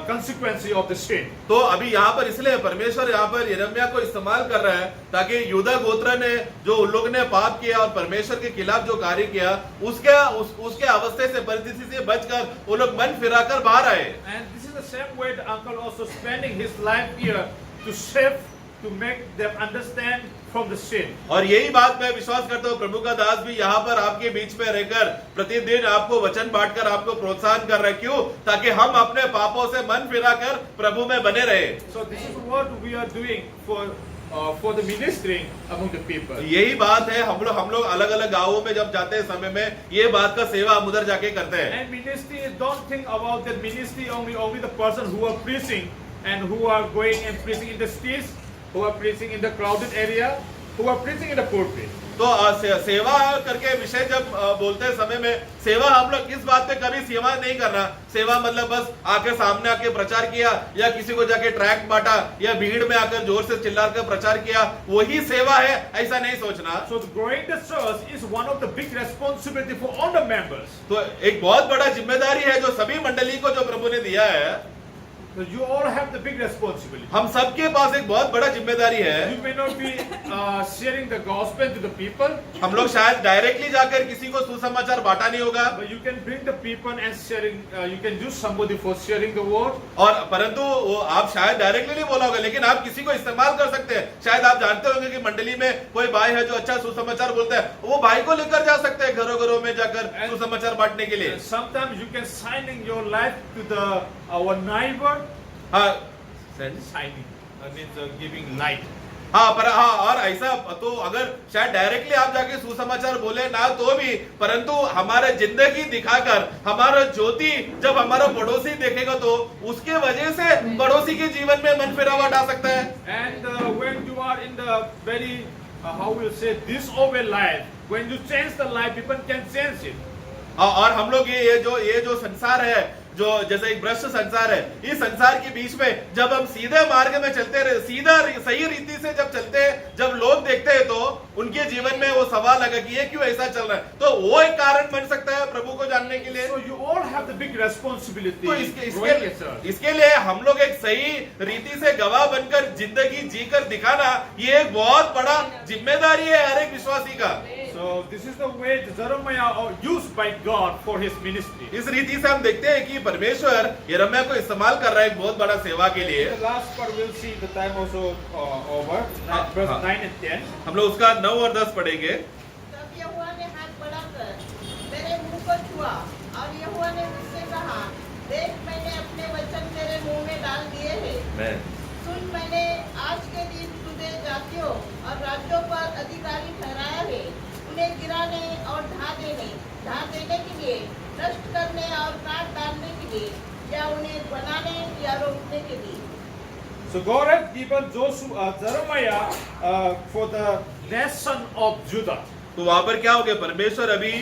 consequence of the sin. तो अभी यहाँ पर इसलिए परमेश्वर यहाँ पर यिर्मयाह को इस्तेमाल कर रहा है ताकि यूदा गोत्र ने जो उन लोग ने पाप किया और परमेश्वर के खिलाफ जो कार्य किया उसके अवस्थे से परिस्थिति से बचकर वो लोग मन फिराकर बाहर आए। And this is the same way the uncle also spending his life here to save, to make them understand from the sin. और यही बात मैं विश्वास करता हूँ प्रभु का दास भी यहाँ पर आपके बीच में रहकर प्रतिदिन आपको वचन बांटकर आपको प्रोत्साहन कर रहे हैं। क्यों? ताकि हम अपने पापों से मन फिराकर प्रभु में बने रहे। So this is what we are doing for the ministering among the people. यही बात है, हम लोग अलग अलग गांवों में जब जाते हैं समय में ये बात का सेवा हम उधर जाके करते हैं। And ministry, don't think about that ministry only the person who are preaching and who are going and preaching in the streets, who are preaching in the crowded area. who are preaching in the pulpit. तो सेवा करके विषय जब बोलते हैं समय में सेवा हम लोग इस बात पे कभी सेवा नहीं करना। सेवा मतलब बस आके सामने आके प्रचार किया या किसी को जाके ट्रैक्ट बांटा या भीड़ में आकर जोर से चिल्ला कर प्रचार किया, वही सेवा है, ऐसा नहीं सोचना। So growing the church is one of the big responsibility for all the members. तो एक बहुत बड़ा जिम्मेदारी है जो सभी मंडली को जो प्रभु ने दिया है। So you all have the big responsibility. हम सबके पास एक बहुत बड़ा जिम्मेदारी है। You may not be sharing the gospel to the people, हम लोग शायद डायरेक्टली जाकर किसी को सुसमाचार बांटा नहीं होगा, but you can bring the people and sharing. You can use somebody for sharing the word. और परंतु वो आप शायद डायरेक्टली नहीं बोला होगा, लेकिन आप किसी को इस्तेमाल कर सकते हैं। शायद आप जानते होंगे कि मंडली में कोई भाई है जो अच्छा सुसमाचार बोलता है, वो भाई को लेकर जा सकते हैं घरों घरों में जाकर सुसमाचार बांटने के लिए। Sometimes you can signing your life to the our neighbor. हाँ, Signing means giving light. हाँ, पर हाँ, और ऐसा तो अगर शायद डायरेक्टली आप जाके सुसमाचार बोले ना तो भी, परंतु हमारे जिंदगी दिखाकर हमारा ज्योति जब हमारा पड़ोसी देखेगा तो उसके वजह से पड़ोसी के जीवन में मन फिरावट आ सकता है। And when you are in the very how will say disobey life, when you change the life, people can change it. और हम लोग ये जो संसार है, जो जैसे एक भ्रष्ट संसार है, इस संसार के बीच में जब हम सीधे मार्ग में चलते रहे, सीधा सही रीति से जब चलते हैं, जब लोग देखते हैं तो उनके जीवन में वो सवाल लगा कि ये क्यों ऐसा चल रहा है, तो वो एक कारण बन सकता है प्रभु को जानने के लिए। So you all have the big responsibility. तो इसके लिए हम लोग एक सही रीति से गवाह बनकर जिंदगी जीकर दिखाना, ये एक बहुत बड़ा जिम्मेदारी है हर एक विश्वासी का। So this is the way Jeremiah used by God for his ministry. इस रीति से हम देखते हैं कि परमेश्वर यिर्मयाह को इस्तेमाल कर रहा है एक बहुत बड़ा सेवा के लिए। The last part we'll see the time also over. Verse 9 and 10. हम लोग उसका 9 और 10 पढ़ेंगे। तब यहोवा ने हाथ बढ़ाकर मेरे मुंह को छुआ और यहोवा ने मुझसे कहा, देख मैंने अपने वचन तेरे मुंह में डाल दिए हैं। सुन, मैंने आज के दिन तुझे जातियों और राज्यों पर अधिकारी ठहराया है, उन्हें गिराने और ढा देने के लिए, नष्ट करने और काट डालने के लिए, या उन्हें बनाने या रोकने के लिए। So God had given Jeremiah for the nation of Judah. तो वहां पर क्या हो गया, परमेश्वर अभी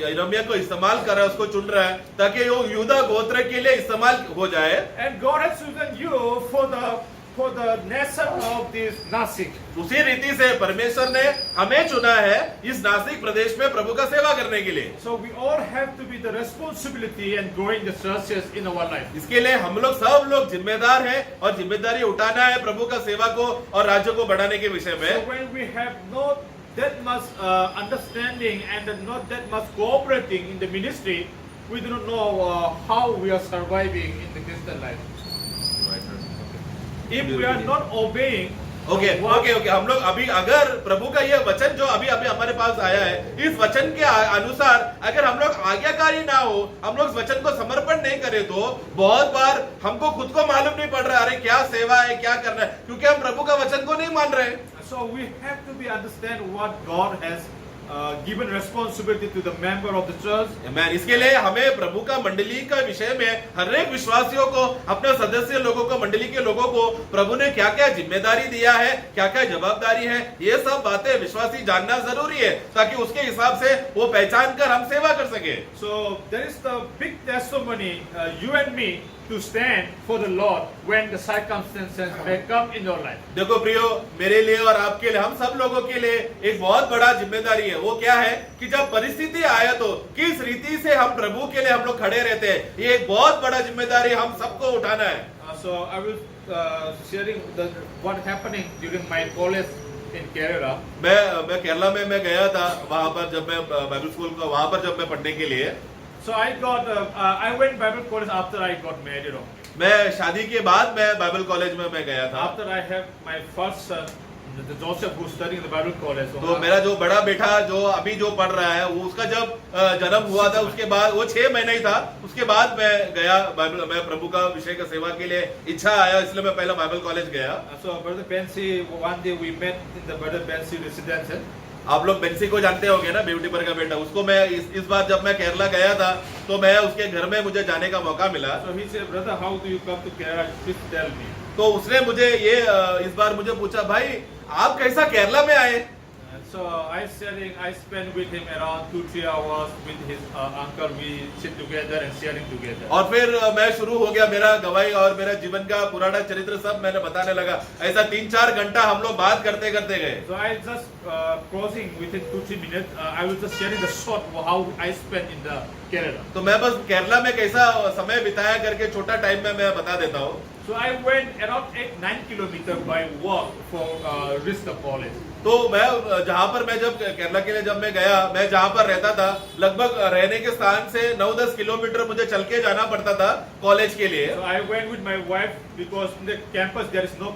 यिर्मयाह को इस्तेमाल कर रहा है, उसको चुन रहा है ताकि वो यूदा गोत्र के लिए इस्तेमाल हो जाए। And God has chosen you for the nation of this Nasik. उसी रीति से परमेश्वर ने हमें चुना है इस नासिक प्रदेश में प्रभु का सेवा करने के लिए। So we all have to be the responsibility and growing the churches in our life. इसके लिए हम लोग सब लोग जिम्मेदार हैं और जिम्मेदारी उठाना है प्रभु का सेवा को और राज्य को बढ़ाने के विषय So में। when we have not that much understanding and not that much cooperating in the ministry, we do not know how we are surviving in the Christian life. If we are not obeying okay, हम लोग अभी अगर प्रभु का ये वचन जो अभी हमारे पास आया है, इस वचन के अनुसार अगर हम लोग आज्ञाकारी ना हो, हम लोग वचन को समर्पण नहीं करें तो बहुत बार हमको खुद को मालूम नहीं पड़ रहा अरे क्या सेवा है, क्या करना है, क्योंकि हम प्रभु का वचन को नहीं मान रहे। So we have to be understand what God has given responsibility to the member of the church. Amen. इसके लिए हमें प्रभु का मंडली का विषय में हर एक विश्वासियों को, अपने सदस्य लोगों को, मंडली के लोगों को प्रभु ने क्या क्या जिम्मेदारी दिया है, क्या क्या जवाबदारी है, ये सब बातें विश्वासी जानना जरूरी है ताकि उसके हिसाब से वो पहचान कर हम सेवा कर सके। So there is the big testimony, you and me, to stand for the Lord when the circumstances may come in your life. देखो प्रियो, मेरे लिए और आपके लिए, हम सब लोगों के लिए एक बहुत बड़ा जिम्मेदारी है। वो क्या है कि जब परिस्थिति आया तो किस रीति से हम प्रभु के लिए हम लोग खड़े रहते हैं, ये एक बहुत बड़ा जिम्मेदारी हम सबको उठाना है। So I will sharing what happening during my college in Kerala. मैं केरला में मैं गया था, वहां पर जब मैं बाइबल स्कूल का वहां पर जब मैं पढ़ने के लिए। So I went Bible college after I got married. मैं शादी के बाद मैं बाइबल कॉलेज में मैं गया था। After I have my first son, the Joseph, who is studying in the Bible college. तो मेरा जो बड़ा बेटा जो अभी जो पढ़ रहा है, वो उसका जब जन्म हुआ था उसके बाद वो 6 महीने ही था, उसके बाद मैं गया बाइबल, मैं प्रभु का विषय का सेवा के लिए इच्छा आया, इसलिए मैं पहला बाइबल कॉलेज गया। So Brother Bensi, one day we met in the Brother Bensi residence. आप लोग बेंसी को जानते होंगे ना, ब्यूटी पर का बेटा, उसको मैं इस बार जब मैं केरला गया था तो मैं उसके घर में मुझे जाने का मौका मिला। So he said, brother, how do you come to Kerala? Please tell me. तो उसने मुझे ये इस बार मुझे पूछा, भाई आप कैसा केरला में आए? So I spent with him around 2-3 hours with his uncle. We sit together and sharing together. और फिर मैं शुरू हो गया, मेरा गवाही और मेरा जीवन का पुराना चरित्र सब मैंने बताने लगा। ऐसा 3-4 घंटा हम लोग बात करते करते गए। So I just crossing within 2-3 minutes. I was just sharing the short how I spent in the Kerala. तो मैं बस केरला में कैसा समय बिताया करके छोटा टाइम में मैं बता देता हूँ। So I went around 8-9 kilometers by walk for reach the college. तो मैं जहाँ पर मैं जब केरला के लिए जब मैं गया, मैं जहाँ पर रहता था लगभग रहने के स्थान से 9-10 किलोमीटर मुझे चल के जाना पड़ता था कॉलेज के लिए। So I went with my wife because in the campus there is no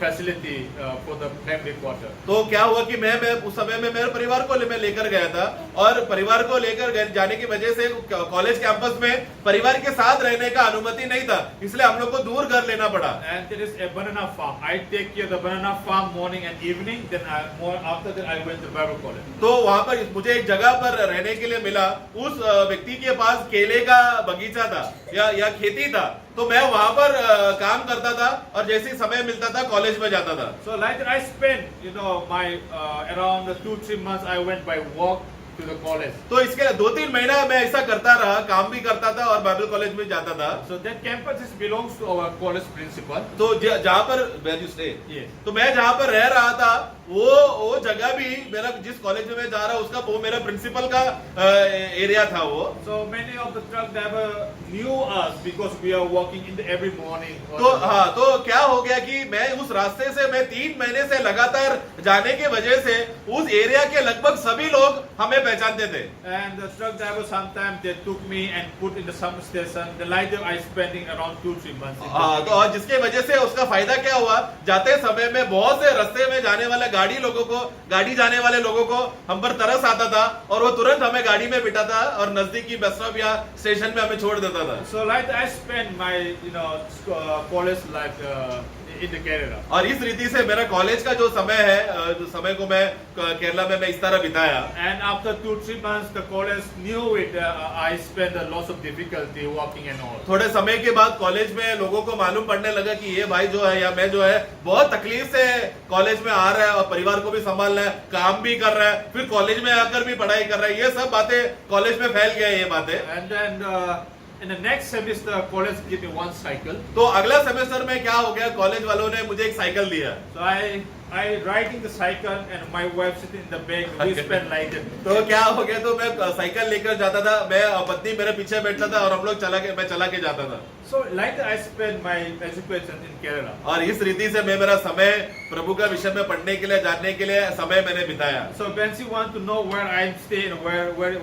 facility for the family quarter. तो क्या हुआ कि मैं उस समय में मेरे परिवार को मैं लेकर गया था और परिवार को लेकर जाने की वजह से कॉलेज कैंपस में परिवार के साथ रहने का अनुमति नहीं था, इसलिए हम लोग को दूर घर लेना पड़ा। And there is a banana farm. I take care of the banana farm morning and evening. Then after that I went to Bible college. तो वहाँ पर मुझे एक जगह पर रहने के लिए मिला, उस व्यक्ति के पास केले का बगीचा था या खेती था, तो मैं वहाँ पर काम करता था और जैसे ही समय मिलता था कॉलेज में जाता था। So like that I spent my around 2-3 months I went by walk to the college. तो इसके 2-3 महीना मैं ऐसा करता रहा, काम भी करता था और बाइबल कॉलेज में जाता था। So that campus belongs to our college principal. तो जहाँ पर where you stay? Yes. तो मैं जहाँ पर रह रहा था वो जगह भी मेरा जिस कॉलेज में मैं जा रहा उसका वो मेरा प्रिंसिपल का एरिया था वो। So many of the truck driver knew us because we are walking in the every morning. तो हाँ, तो क्या हो गया कि मैं उस रास्ते से मैं 3 महीने से लगातार जाने के वजह से उस एरिया के लगभग सभी लोग हमें पहचानते थे। And the truck driver sometimes they took me and put in the some station. The later I spending around 2-3 months. हाँ, तो और जिसके वजह से उसका फायदा क्या हुआ, जाते समय में बहुत से रास्ते में जाने वाले गाड़ी जाने वाले लोगों को हम पर तरस आता था और वो तुरंत हमें गाड़ी में बिठाता और नजदीकी बस स्टॉप या स्टेशन में हमें छोड़ देता था। So like I spent my college life in the Kerala. और इस रीति से मेरा कॉलेज का जो समय है, जो समय को मैं केरला में मैं इस तरह बिताया। And after 2-3 months, the college knew it. I spent a lot of difficulty walking and all. थोड़े समय के बाद कॉलेज में लोगों को मालूम पड़ने लगा कि ये भाई जो है या मैं जो है बहुत तकलीफ से कॉलेज में आ रहा है और परिवार को भी संभाल रहा है, काम भी कर रहा है, फिर कॉलेज में आकर भी पढ़ाई कर रहा है, ये सब बातें कॉलेज में फैल गया ये बातें। And then in the next semester, college gave me one cycle. तो अगला सेमेस्टर में क्या हो गया, कॉलेज वालों ने मुझे एक साइकिल दिया। So I riding the cycle and my wife sitting in the back. We spent like that. तो क्या हो गया, तो मैं साइकिल लेकर जाता था, मैं पत्नी मेरे पीछे बैठता था और हम लोग मैं चला के जाता था। So like that I spent my education in Kerala. और इस रीति से मैं मेरा समय प्रभु का विषय में पढ़ने के लिए जानने के लिए समय मैंने बिताया। So Bensi want to know where I stay and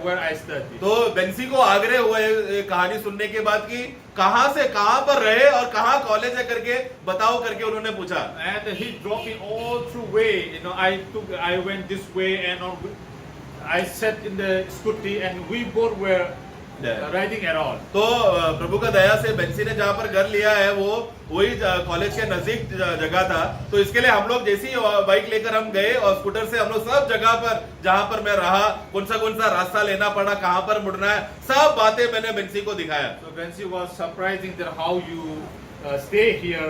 where I study. तो बेंसी को आग्रह हुआ ये कहानी सुनने के बाद कि कहाँ से कहाँ पर रहे और कहाँ कॉलेज है करके बताओ करके उन्होंने पूछा। And he dropped me all through way. I went this way and I sat in the scooty and we both were riding around. तो प्रभु का दया से बेंसी ने जहाँ पर घर लिया है वो वही कॉलेज के नजदीक जगह था, तो इसके लिए हम लोग जैसे ही बाइक लेकर हम गए और स्कूटर से हम लोग सब जगह पर जहाँ पर मैं रहा, कौन सा रास्ता लेना पड़ा, कहाँ पर मुड़ना है, सब बातें मैंने बेंसी को दिखाया। So Bensi was surprising that how you stay here,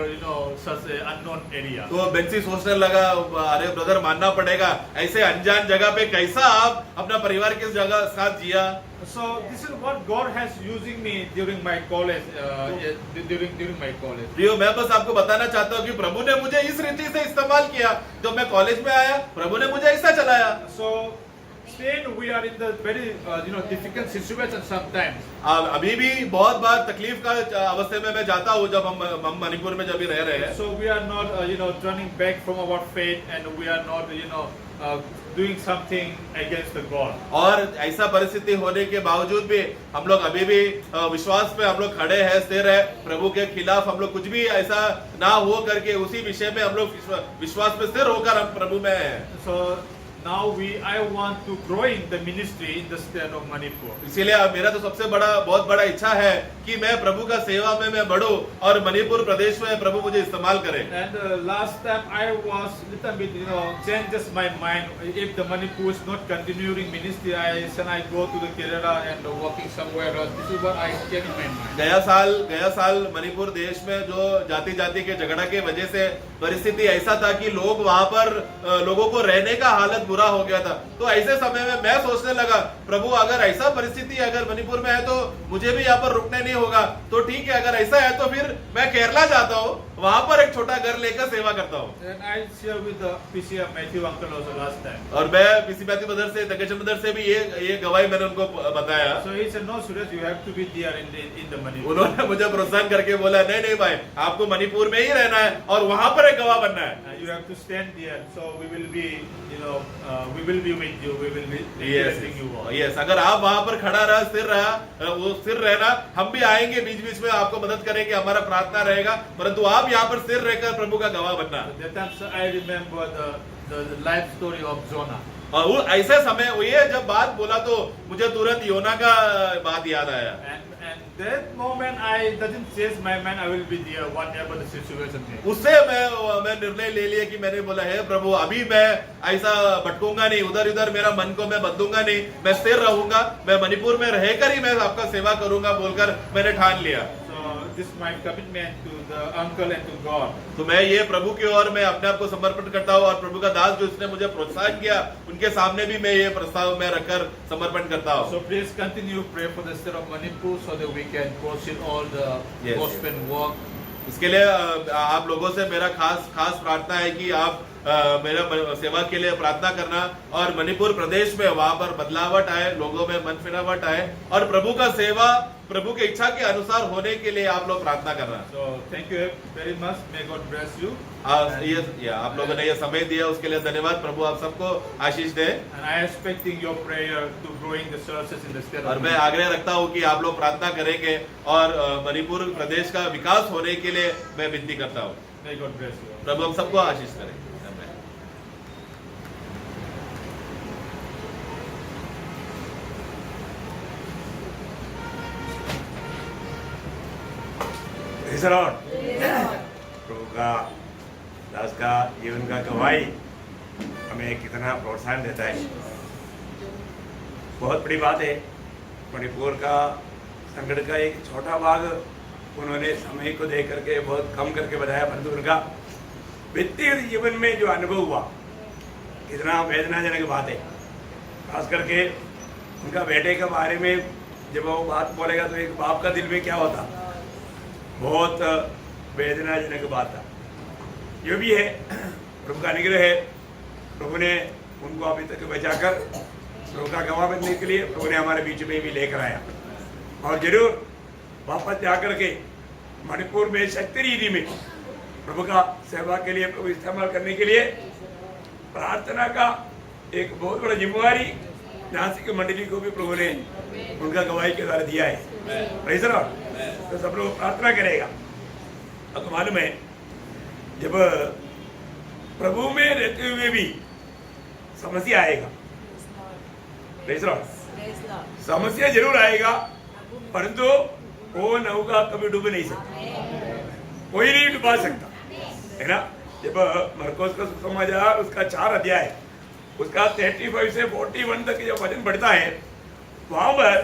such an unknown area. तो बेंसी सोचने लगा, अरे ब्रदर मानना पड़ेगा, ऐसे अनजान जगह पे कैसा आप अपना परिवार के जगह साथ जिया। So this is what God has using me during my college, during my college. प्रियो, मैं बस आपको बताना चाहता हूँ कि प्रभु ने मुझे इस रीति से इस्तेमाल किया। जब मैं कॉलेज में आया, प्रभु ने मुझे ऐसा चलाया। So still we are in the very difficult situation sometimes. अभी भी बहुत बार तकलीफ का अवस्था में मैं जाता हूँ जब हम मणिपुर में जब भी रह रहे हैं। So we are not turning back from our faith and we are not doing something against the God. और ऐसा परिस्थिति होने के बावजूद भी हम लोग अभी भी विश्वास पे हम लोग खड़े हैं, स्थिर है, प्रभु के खिलाफ हम लोग कुछ भी ऐसा ना हो करके उसी विषय में हम लोग विश्वास पे स्थिर होकर हम प्रभु में हैं। So now I want to grow in the ministry in the state of Manipur. इसीलिए अब मेरा तो सबसे बहुत बड़ा इच्छा है कि मैं प्रभु का सेवा में मैं बढ़ूं और मणिपुर प्रदेश में प्रभु मुझे इस्तेमाल करे। And last time I was little bit, changes my mind. If the Manipur is not continuing ministry, I go to the Kerala and working somewhere else. This is what I came in my mind. गया साल मणिपुर देश में जो जाति के झगड़ा के वजह से परिस्थिति ऐसा था कि लोग वहां पर लोगों को रहने का हालत बुरा हो गया था। तो ऐसे समय में मैं सोचने लगा, प्रभु अगर ऐसा परिस्थिति अगर मणिपुर में है तो मुझे भी यहाँ पर रुकने नहीं होगा। तो ठीक है, अगर ऐसा है तो फिर मैं केरला जाता हूँ, वहां पर एक छोटा घर लेकर सेवा करता हूँ। And I share with the PCM Matthew uncle also last time. और मैं पीसी मैथ्यू मदर से दकेशन मदर से भी ये गवाही मैंने उनको बताया। So he said, no, Suresh, you have to be there in the Manipur. उन्होंने मुझे प्रोत्साहन करके बोला, नहीं भाई, आपको मणिपुर में ही रहना है और वहां पर एक गवाह बनना है। You have to stand there. So we will be, we will be with you. We will be Yes, letting you walk. yes. अगर आप वहां पर खड़ा रहा, स्थिर रहना, हम भी आएंगे बीच में आपको मदद करेंगे, हमारा प्रार्थना रहेगा, परंतु आप यहाँ पर स्थिर रहकर प्रभु का गवाह बनना। That time I remember the life story of Jonah. और वो ऐसे समय ये जब बात बोला तो मुझे तुरंत योना का बात याद आया। And that moment I doesn't change my mind. I will be there whatever the situation is. उससे मैं निर्णय ले लिया कि मैंने बोला, हे प्रभु, अभी मैं ऐसा भटकूंगा नहीं, उधर मेरा मन को मैं बदलूंगा नहीं, मैं स्थिर रहूंगा, मैं मणिपुर में रहकर ही मैं आपका सेवा करूंगा बोलकर मैंने ठान लिया। So this is my commitment to the uncle and to God. तो मैं ये प्रभु की ओर मैं अपने आप को समर्पित करता हूँ और प्रभु का दास जो इसने मुझे प्रोत्साहन किया उनके सामने भी मैं ये प्रस्ताव में रखकर समर्पण करता हूँ। So please continue pray for the state of Manipur so that we can proceed all the Yes, gospel work. इसके लिए आप लोगों से मेरा खास प्रार्थना है कि आप मेरा सेवा के लिए प्रार्थना करना और मणिपुर प्रदेश में वहां पर बदलावट आए, लोगों में मन फिरावट आए और प्रभु का सेवा प्रभु की इच्छा के अनुसार होने के लिए आप लोग प्रार्थना करना। So thank you very much. May God bless you. आप लोगों ने ये समय दिया उसके लिए धन्यवाद। प्रभु आप सबको आशीष दे। And I am expecting your prayer to growing the churches in the state और of मैं आग्रह रखता हूँ कि आप लोग प्रार्थना करेंगे और मणिपुर प्रदेश का विकास होने के लिए मैं विनती करता हूँ। May God bless you. प्रभु हम सबको आशीष करें। प्रभु का दास का जीवन का गवाही हमें कितना प्रोत्साहन देता है। बहुत बड़ी बात है। मणिपुर का संगठन का एक छोटा भाग उन्होंने समय को देख करके बहुत कम करके बताया, परंतु उनका व्यक्तिगत जीवन में जो अनुभव हुआ कितना वेदनाजनक बात है। खास करके उनका बेटे के बारे में जब वो बात बोलेगा तो एक बाप का दिल में क्या होता, बहुत वेदनाजनक बात था। जो भी है प्रभु का अनुग्रह है। प्रभु ने उनको अभी तक बचाकर प्रभु का गवाह बनने के लिए प्रभु ने हमारे बीच में भी लेकर आया और जरूर वापस जाकर के मणिपुर में शक्ति रीति में प्रभु का सेवा के लिए प्रभु इस्तेमाल करने के लिए प्रार्थना का एक बहुत बड़ा जिम्मेवारी नासिक मंडली को भी प्रभु ने उनका गवाही के द्वारा दिया है। Praise the Lord. तो सब लोग प्रार्थना करेगा। अब मालूम है जब प्रभु में रहते हुए भी समस्या आएगा, प्रेज़ द लॉर्ड, समस्या जरूर आएगा, परंतु वो नौका कभी डूब नहीं सकता, कोई नहीं डुबा सकता, है ना। जब मरकोस का सुसमाचार उसका 4 अध्याय उसका 35 से 41 तक जो वचन बढ़ता है वहां पर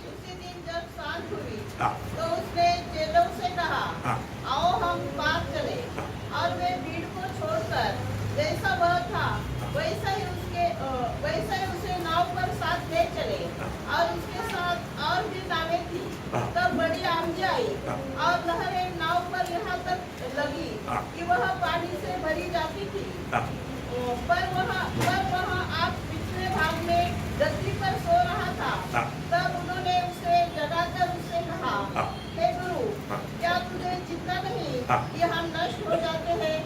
उसी दिन जब सांझ हुई हाँ। तो उसने चेलों से कहा, हाँ। आओ हम पार चले। और वे भीड़ को छोड़कर जैसा वह था वैसा ही उसे नाव पर साथ ले चले और उसके साथ और भी नावें थी। तब बड़ी आंधी आई और लहरें नाव पर यहाँ तक लगी कि वह पानी से भरी जाती थी। पर वहाँ आप पिछले भाग में गद्दी पर सो रहा था। तब उन्होंने उसे जगाकर उससे कहा, हे गुरु, क्या तुझे चिंता नहीं कि हम नष्ट हो जाते हैं?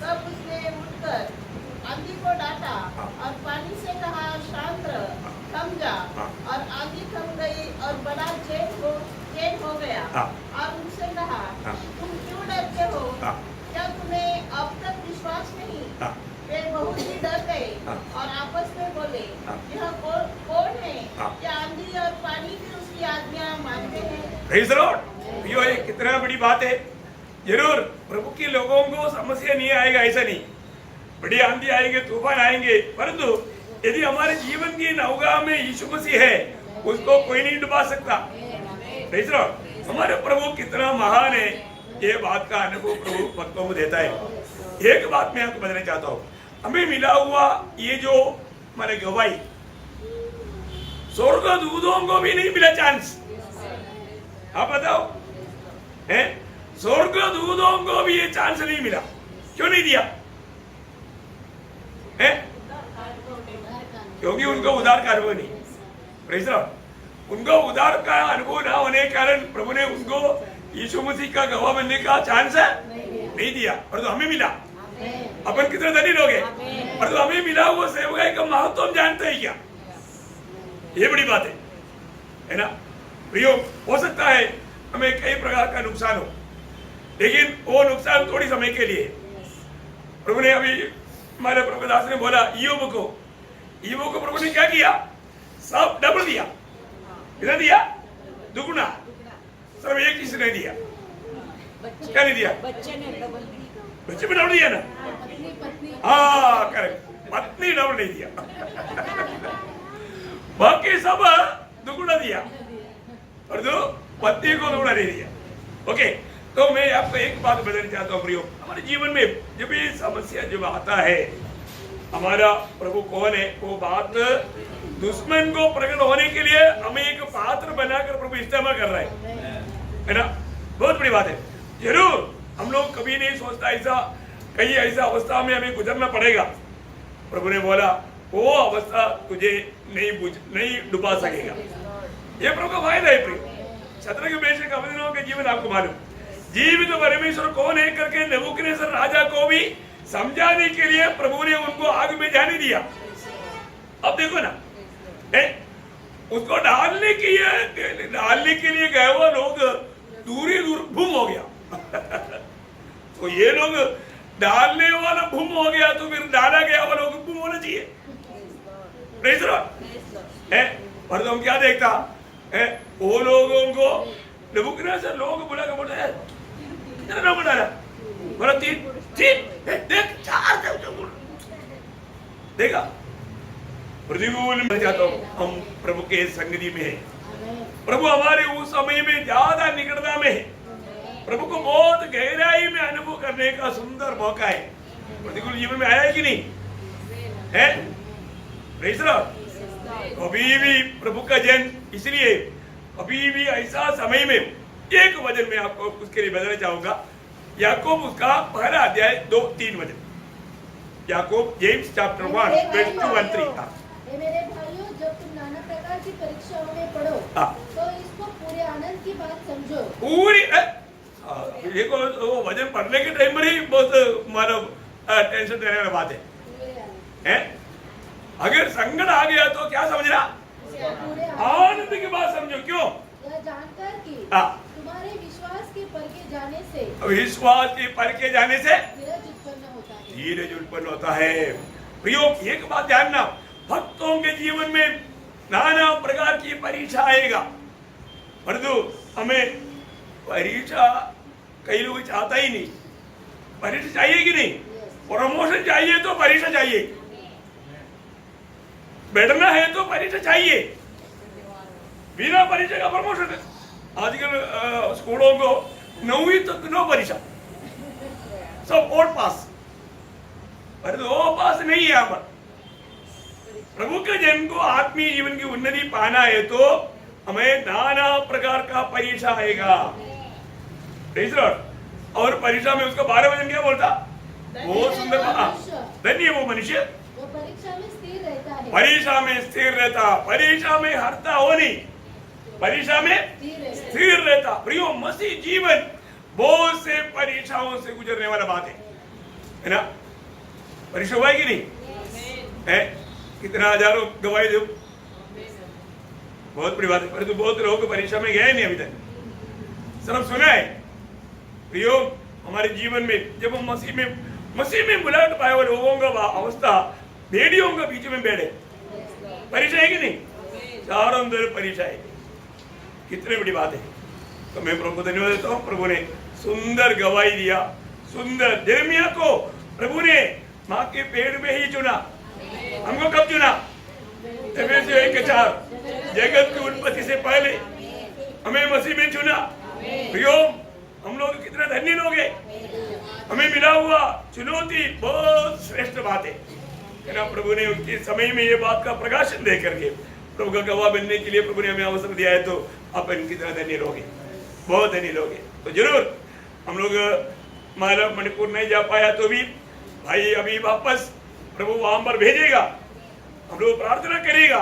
तब उसने उठकर आंधी को डांटा और पानी से कहा, शांत रह, थम जा। और आंधी थम गई और बड़ा चैन हो गया। और उनसे कहा, तुम क्यों डरते हो? क्या तुम्हें अब तक विश्वास नहीं? वे बहुत ही डर गए प्रेज़ द लॉर्ड। यो ये कितना बड़ी बात है। जरूर प्रभु के लोगों को समस्या नहीं आएगा ऐसा नहीं, बड़ी आंधी आएंगे, तूफान आएंगे, परंतु यदि हमारे जीवन की नौका में यीशु मसीह है उसको कोई नहीं डुबा सकता। Praise the Lord. हमारे प्रभु कितना महान है, ये बात का अनुभव प्रभु भक्तों को देता है। एक बात मैं आपको बताना चाहता हूँ, हमें मिला हुआ ये जो हमारे गवाही, स्वर्ग दूतों को भी नहीं मिला चांस। आप बताओ, हैं? स्वर्ग दूतों को भी ये चांस नहीं मिला, क्यों नहीं दिया? हैं? क्योंकि उनको उद्धार का अनुभव नहीं। Praise the Lord. उनको उद्धार का अनुभव ना होने के कारण प्रभु ने उनको यीशु मसीह का गवाह बनने का चांस नहीं दिया, परंतु हमें मिला। अपन कितने धनी लोग हैं, परंतु हमें मिला वो सेवकाई का महत्व हम जानते हैं क्या? ये बड़ी बात है ना। प्रियो, हो सकता है हमें कई प्रकार का नुकसान हो, लेकिन वो नुकसान थोड़ी समय के लिए। प्रभु ने अभी हमारे प्रभु दास ने बोला ईयोब को प्रभु ने क्या किया? सब डबल दिया। कितना दिया? दुगुना। सिर्फ एक चीज नहीं दिया। क्या नहीं दिया? बच्चे में डबल दिया ना। हाँ करेक्ट, पत्नी डबल नहीं दिया। बाकी सब दुगुना दिया, और जो पत्नी को दुगुना नहीं दिया। ओके, तो मैं आपको एक बात बताना चाहता हूँ प्रियो, हमारे जीवन में जब ये समस्या जब आता है, हमारा प्रभु कौन है? वो बात दुश्मन को प्रकट होने के लिए हमें एक पात्र बनाकर प्रभु इस्तेमाल कर रहा है ना। बहुत बड़ी बात है। जरूर हम लोग कभी नहीं सोचता ऐसा, कहीं ऐसा अवस्था में हमें गुजरना पड़ेगा। प्रभु ने बोला वो अवस्था तुझे नहीं डुबा सकेगा। ये प्रभु का फायदा है प्रिय। शत्रु मेशक अबेदनगो के जीवन आपको मालूम, जीवित परमेश्वर कौन है करके नबूकदनेस्सर राजा को भी समझाने के लिए प्रभु ने उनको आग में जाने दिया। अब देखो ना, उसको डालने के लिए गए हुआ लोग दूर भूम हो गया। तो ये लोग डालने वाला भूम हो गया, तो फिर डाला गया वाला लोग भूम होना चाहिए। Praise the Lord. पर तुम क्या देखता है, वो लोगों को नबूकदनेस्सर लोग बुला के बोलते हैं कितना नंबर डाला? बोला 3 देख 4 देखा। प्रतिकूल में जाता हूँ, हम प्रभु के संगति में है। प्रभु हमारे उस समय में ज्यादा निकटता में है। प्रभु को बहुत गहराई में अनुभव करने का सुंदर मौका है। प्रतिकूल जीवन में आया है कि नहीं है? Praise the Lord. कभी भी प्रभु का जन, इसलिए अभी भी ऐसा समय में एक वचन में आपको उसके लिए बताना चाहूंगा। याकूब उसका पहला अध्याय 2-3 वचन। याकूब जेम्स चैप्टर 1:2-3। मेरे भाइयों, जब तुम नाना प्रकार की परीक्षाओं में पढ़ो तो इसको पूरे आनंद की बात समझो। पूरी देखो, वो वचन पढ़ने के टाइम में ही बहुत मानव टेंशन देने वाली बात है। अगर संकट आ गया तो क्या समझना? आनंद की बात समझो। क्यों? यह जानकर कि तुम्हारे विश्वास के परखे जाने से धीरज उत्पन्न होता है। प्रियो, एक बात जानना, भक्तों के जीवन में नाना प्रकार की परीक्षा आएगा, परंतु हमें परीक्षा कई लोग चाहता ही नहीं। परीक्षा चाहिए कि नहीं? प्रमोशन चाहिए तो परीक्षा चाहिए, बैठना है तो परीक्षा चाहिए। बिना परीक्षा का प्रमोशन आजकल स्कूलों को 9वीं तक नो परीक्षा, सब बोर्ड पास, पर वो पास नहीं है। यहाँ पर प्रभु के जन को आत्मीय जीवन की उन्नति पाना है तो हमें नाना प्रकार का परीक्षा आएगा। Praise the Lord. और परीक्षा में उसका 12 वचन क्या बोलता? वो सुंदर धन्य वो मनुष्य वो परीक्षा में स्थिर रहता है। परीक्षा में स्थिर रहता, परीक्षा में हारता हो नहीं, परीक्षा में स्थिर रहता। प्रियो, मसीह जीवन बहुत से परीक्षाओं से गुजरने वाला बात है ना। परीक्षा हुआ है कि नहीं है? कितना हजारों गवाही दो, बहुत बड़ी बात है, परंतु बहुत लोग परीक्षा में गए नहीं अभी तक, सिर्फ सुना है। प्रियो, हमारे जीवन में जब हम मसीह में बुलाट पाए हुए लोगों का अवस्था भेड़ियों के बीच में बैठे, परीक्षा है कि नहीं? चारों तरफ परीक्षा है। कितनी बड़ी बात है। तो मैं प्रभु को धन्यवाद देता हूँ। प्रभु ने सुंदर गवाही दिया, सुंदर। यिर्मयाह को प्रभु ने माँ के पेट में ही चुना। हमको कब चुना? एफएससी 1:4, जगत की उत्पत्ति से पहले हमें मसीह में चुना। प्रियो, हम लोग कितना धन्य लोग हैं, हमें मिला हुआ चुनौती बहुत श्रेष्ठ बात है ना। प्रभु ने उनके समय में ये बात का प्रकाशन दे करके प्रभु का गवाह बनने के लिए प्रभु ने हमें अवसर दिया है, तो अपन कितना धन्य लोग हैं, बहुत धन्य लोग हैं। तो जरूर हम लोग मणिपुर नहीं जा पाया तो भी भाई अभी वापस प्रभु वहां पर भेजेगा, हम लोग प्रार्थना करेगा,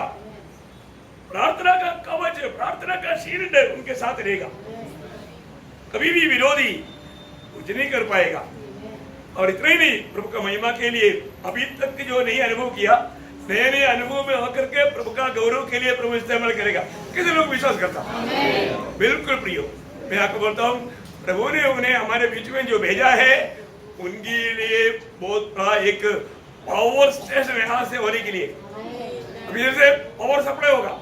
प्रार्थना का कवच, प्रार्थना का शील्ड उनके साथ रहेगा, कभी भी विरोधी कुछ नहीं कर पाएगा। और इतना ही नहीं, प्रभु का महिमा के लिए अभी तक जो नहीं अनुभव किया, नए नए अनुभव में होकर के प्रभु का गौरव के लिए प्रभु इस्तेमाल करेगा। कितने लोग विश्वास करता? बिल्कुल प्रियो, मैं आपको बोलता हूँ, प्रभु ने उन्हें हमारे बीच में जो भेजा है उनके लिए बहुत बड़ा एक पावर स्टेशन यहाँ से होने के लिए। अभी से पावर सप्लाई होगा,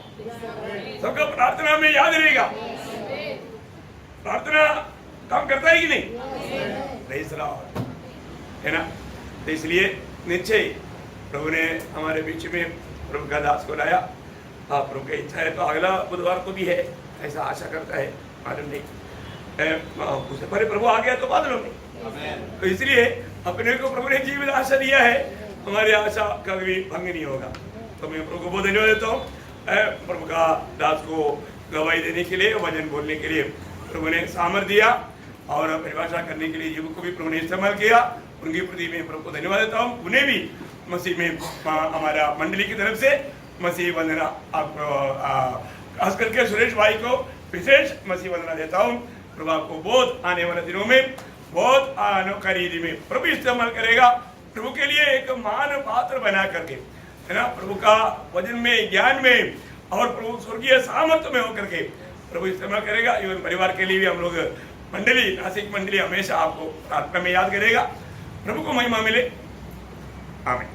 सबका प्रार्थना में याद रहेगा। प्रार्थना काम करता है कि नहीं? नहीं सलाह है ना। तो इसलिए निश्चय प्रभु ने हमारे बीच में प्रभु का दास को लाया। हाँ, प्रभु की इच्छा है तो अगला बुधवार को भी है, ऐसा आशा करता है, मालूम नहीं उससे पहले प्रभु आ गया तो मालूम नहीं। तो इसलिए अपने को प्रभु ने जीवित आशा दिया है, हमारी आशा कभी भंग नहीं होगा। तो मैं प्रभु को बहुत धन्यवाद देता हूँ, प्रभु का दास को गवाही देने के लिए, वचन बोलने के लिए प्रभु ने सामर्थ दिया और परिभाषा करने के लिए जीव को भी प्रभु ने इस्तेमाल किया। उनके प्रति मैं प्रभु को धन्यवाद देता हूँ। उन्हें भी मसीह में हमारा मंडली की तरफ से मसीह वंदना, आप खास करके सुरेश भाई को विशेष मसीह वंदना देता हूँ। प्रभु आपको बहुत आने वाले दिनों में बहुत अनोखा रीति में प्रभु इस्तेमाल करेगा, प्रभु के लिए एक मान पात्र बना करके, है ना, प्रभु का वचन में, ज्ञान में और प्रभु स्वर्गीय सामर्थ्य में होकर के प्रभु इस्तेमाल करेगा। इवन परिवार के लिए भी हम लोग मंडली, नासिक मंडली हमेशा आपको प्रार्थना में याद करेगा। प्रभु को महिमा मिले। आमीन।